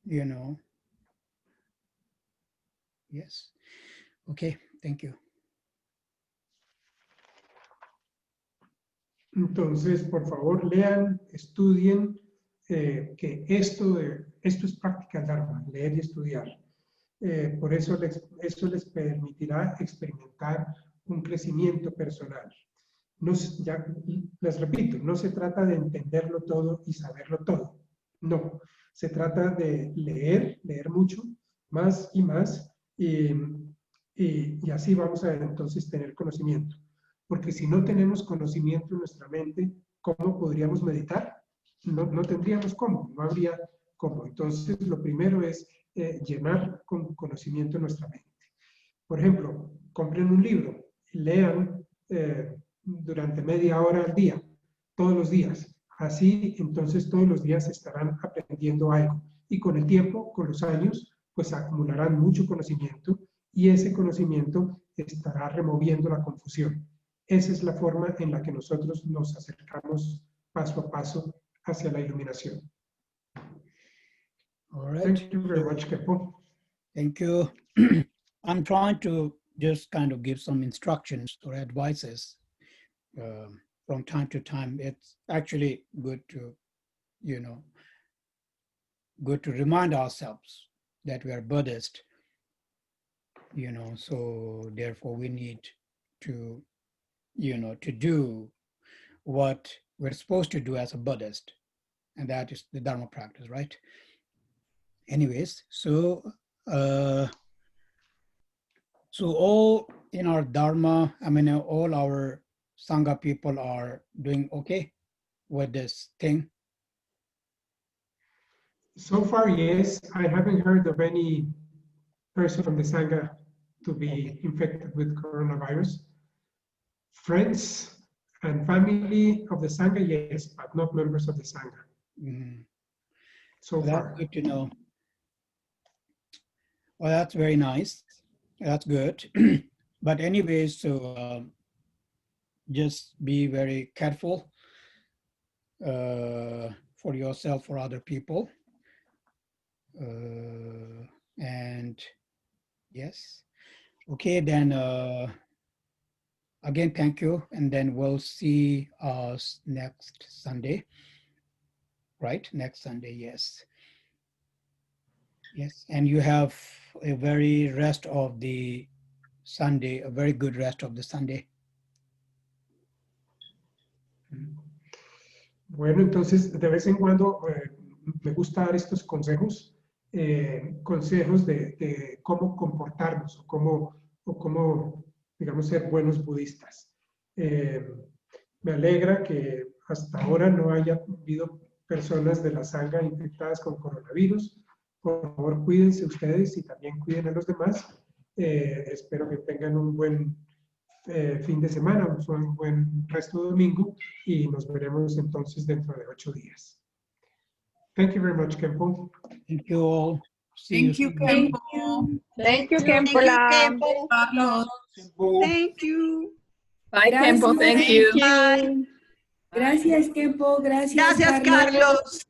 you know. Yes. Okay, thank you. Entonces, por favor, lean, estudien, que esto es práctica del Dharma, leer y estudiar. Por eso eso les permitirá experimentar un crecimiento personal. No, ya les repito, no se trata de entenderlo todo y saberlo todo. No, se trata de leer mucho, más y más, y así vamos a entonces tener conocimiento. Porque si no tenemos conocimiento en nuestra mente, ¿cómo podríamos meditar? No tendríamos cómo, no habría cómo. Entonces, lo primero es llenar con conocimiento nuestra mente. Por ejemplo, compren un libro, lean durante media hora al día, todos los días. Así, entonces, todos los días estarán aprendiendo algo. Y con el tiempo, con los años, pues acumularán mucho conocimiento y ese conocimiento estará removiendo la confusión. Esa es la forma en la que nosotros nos acercamos paso a paso hacia la iluminación. All right. Thank you very much, Khempo. Thank you. I'm trying to just kind of give some instructions or advices from time to time. It's actually good to, you know, good to remind ourselves that we are Buddhist, you know, so therefore we need to, you know, to do what we're supposed to do as a Buddhist, and that is the Dharma practice, right? Anyways, so all in our Dharma, I mean, all our Sangha people are doing okay with this thing? So far, yes. I haven't heard of any person from the Sangha to be infected with coronavirus. Friends and family of the Sangha, yes, but not members of the Sangha. Mm-hmm. So Well, far. that's good to know. Well, that's very nice. That's good. But anyways, so just be very careful for yourself, for other people. And yes. Okay, then again, thank you. And then we'll see us next Sunday. Right? Next Sunday, yes. Yes, and you have a very rest of the Sunday, a very good rest of the Sunday. Bueno, entonces de vez en cuando me gusta dar estos consejos, consejos de cómo comportarnos o cómo, digamos, ser buenos budistas. Me alegra que hasta ahora no haya habido personas de la Sangha infectadas con coronavirus. Por favor, cuídense ustedes y también cuiden a los demás. Espero que tengan un buen fin de semana, un buen resto de domingo y nos veremos entonces dentro de 8 días. Thank you very much, Khempo. Thank you all. See Thank you, soon. Khempo. you. Thank you, Thank Khempo. Carlos. Thank you. Bye, Khempo. Thank you. you. Gracias, Khempo. Gracias, Gracias, Carlos.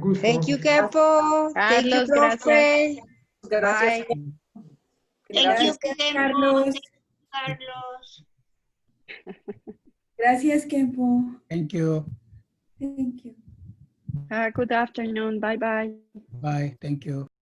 Gusto. Thank you, Khempo. Thank you, Carlos, gracias. profe. Gracias. Bye. Gracias, Carlos. Carlos. Gracias, Khempo. Thank you. Thank you. Good afternoon. Bye-bye. Bye. Thank you.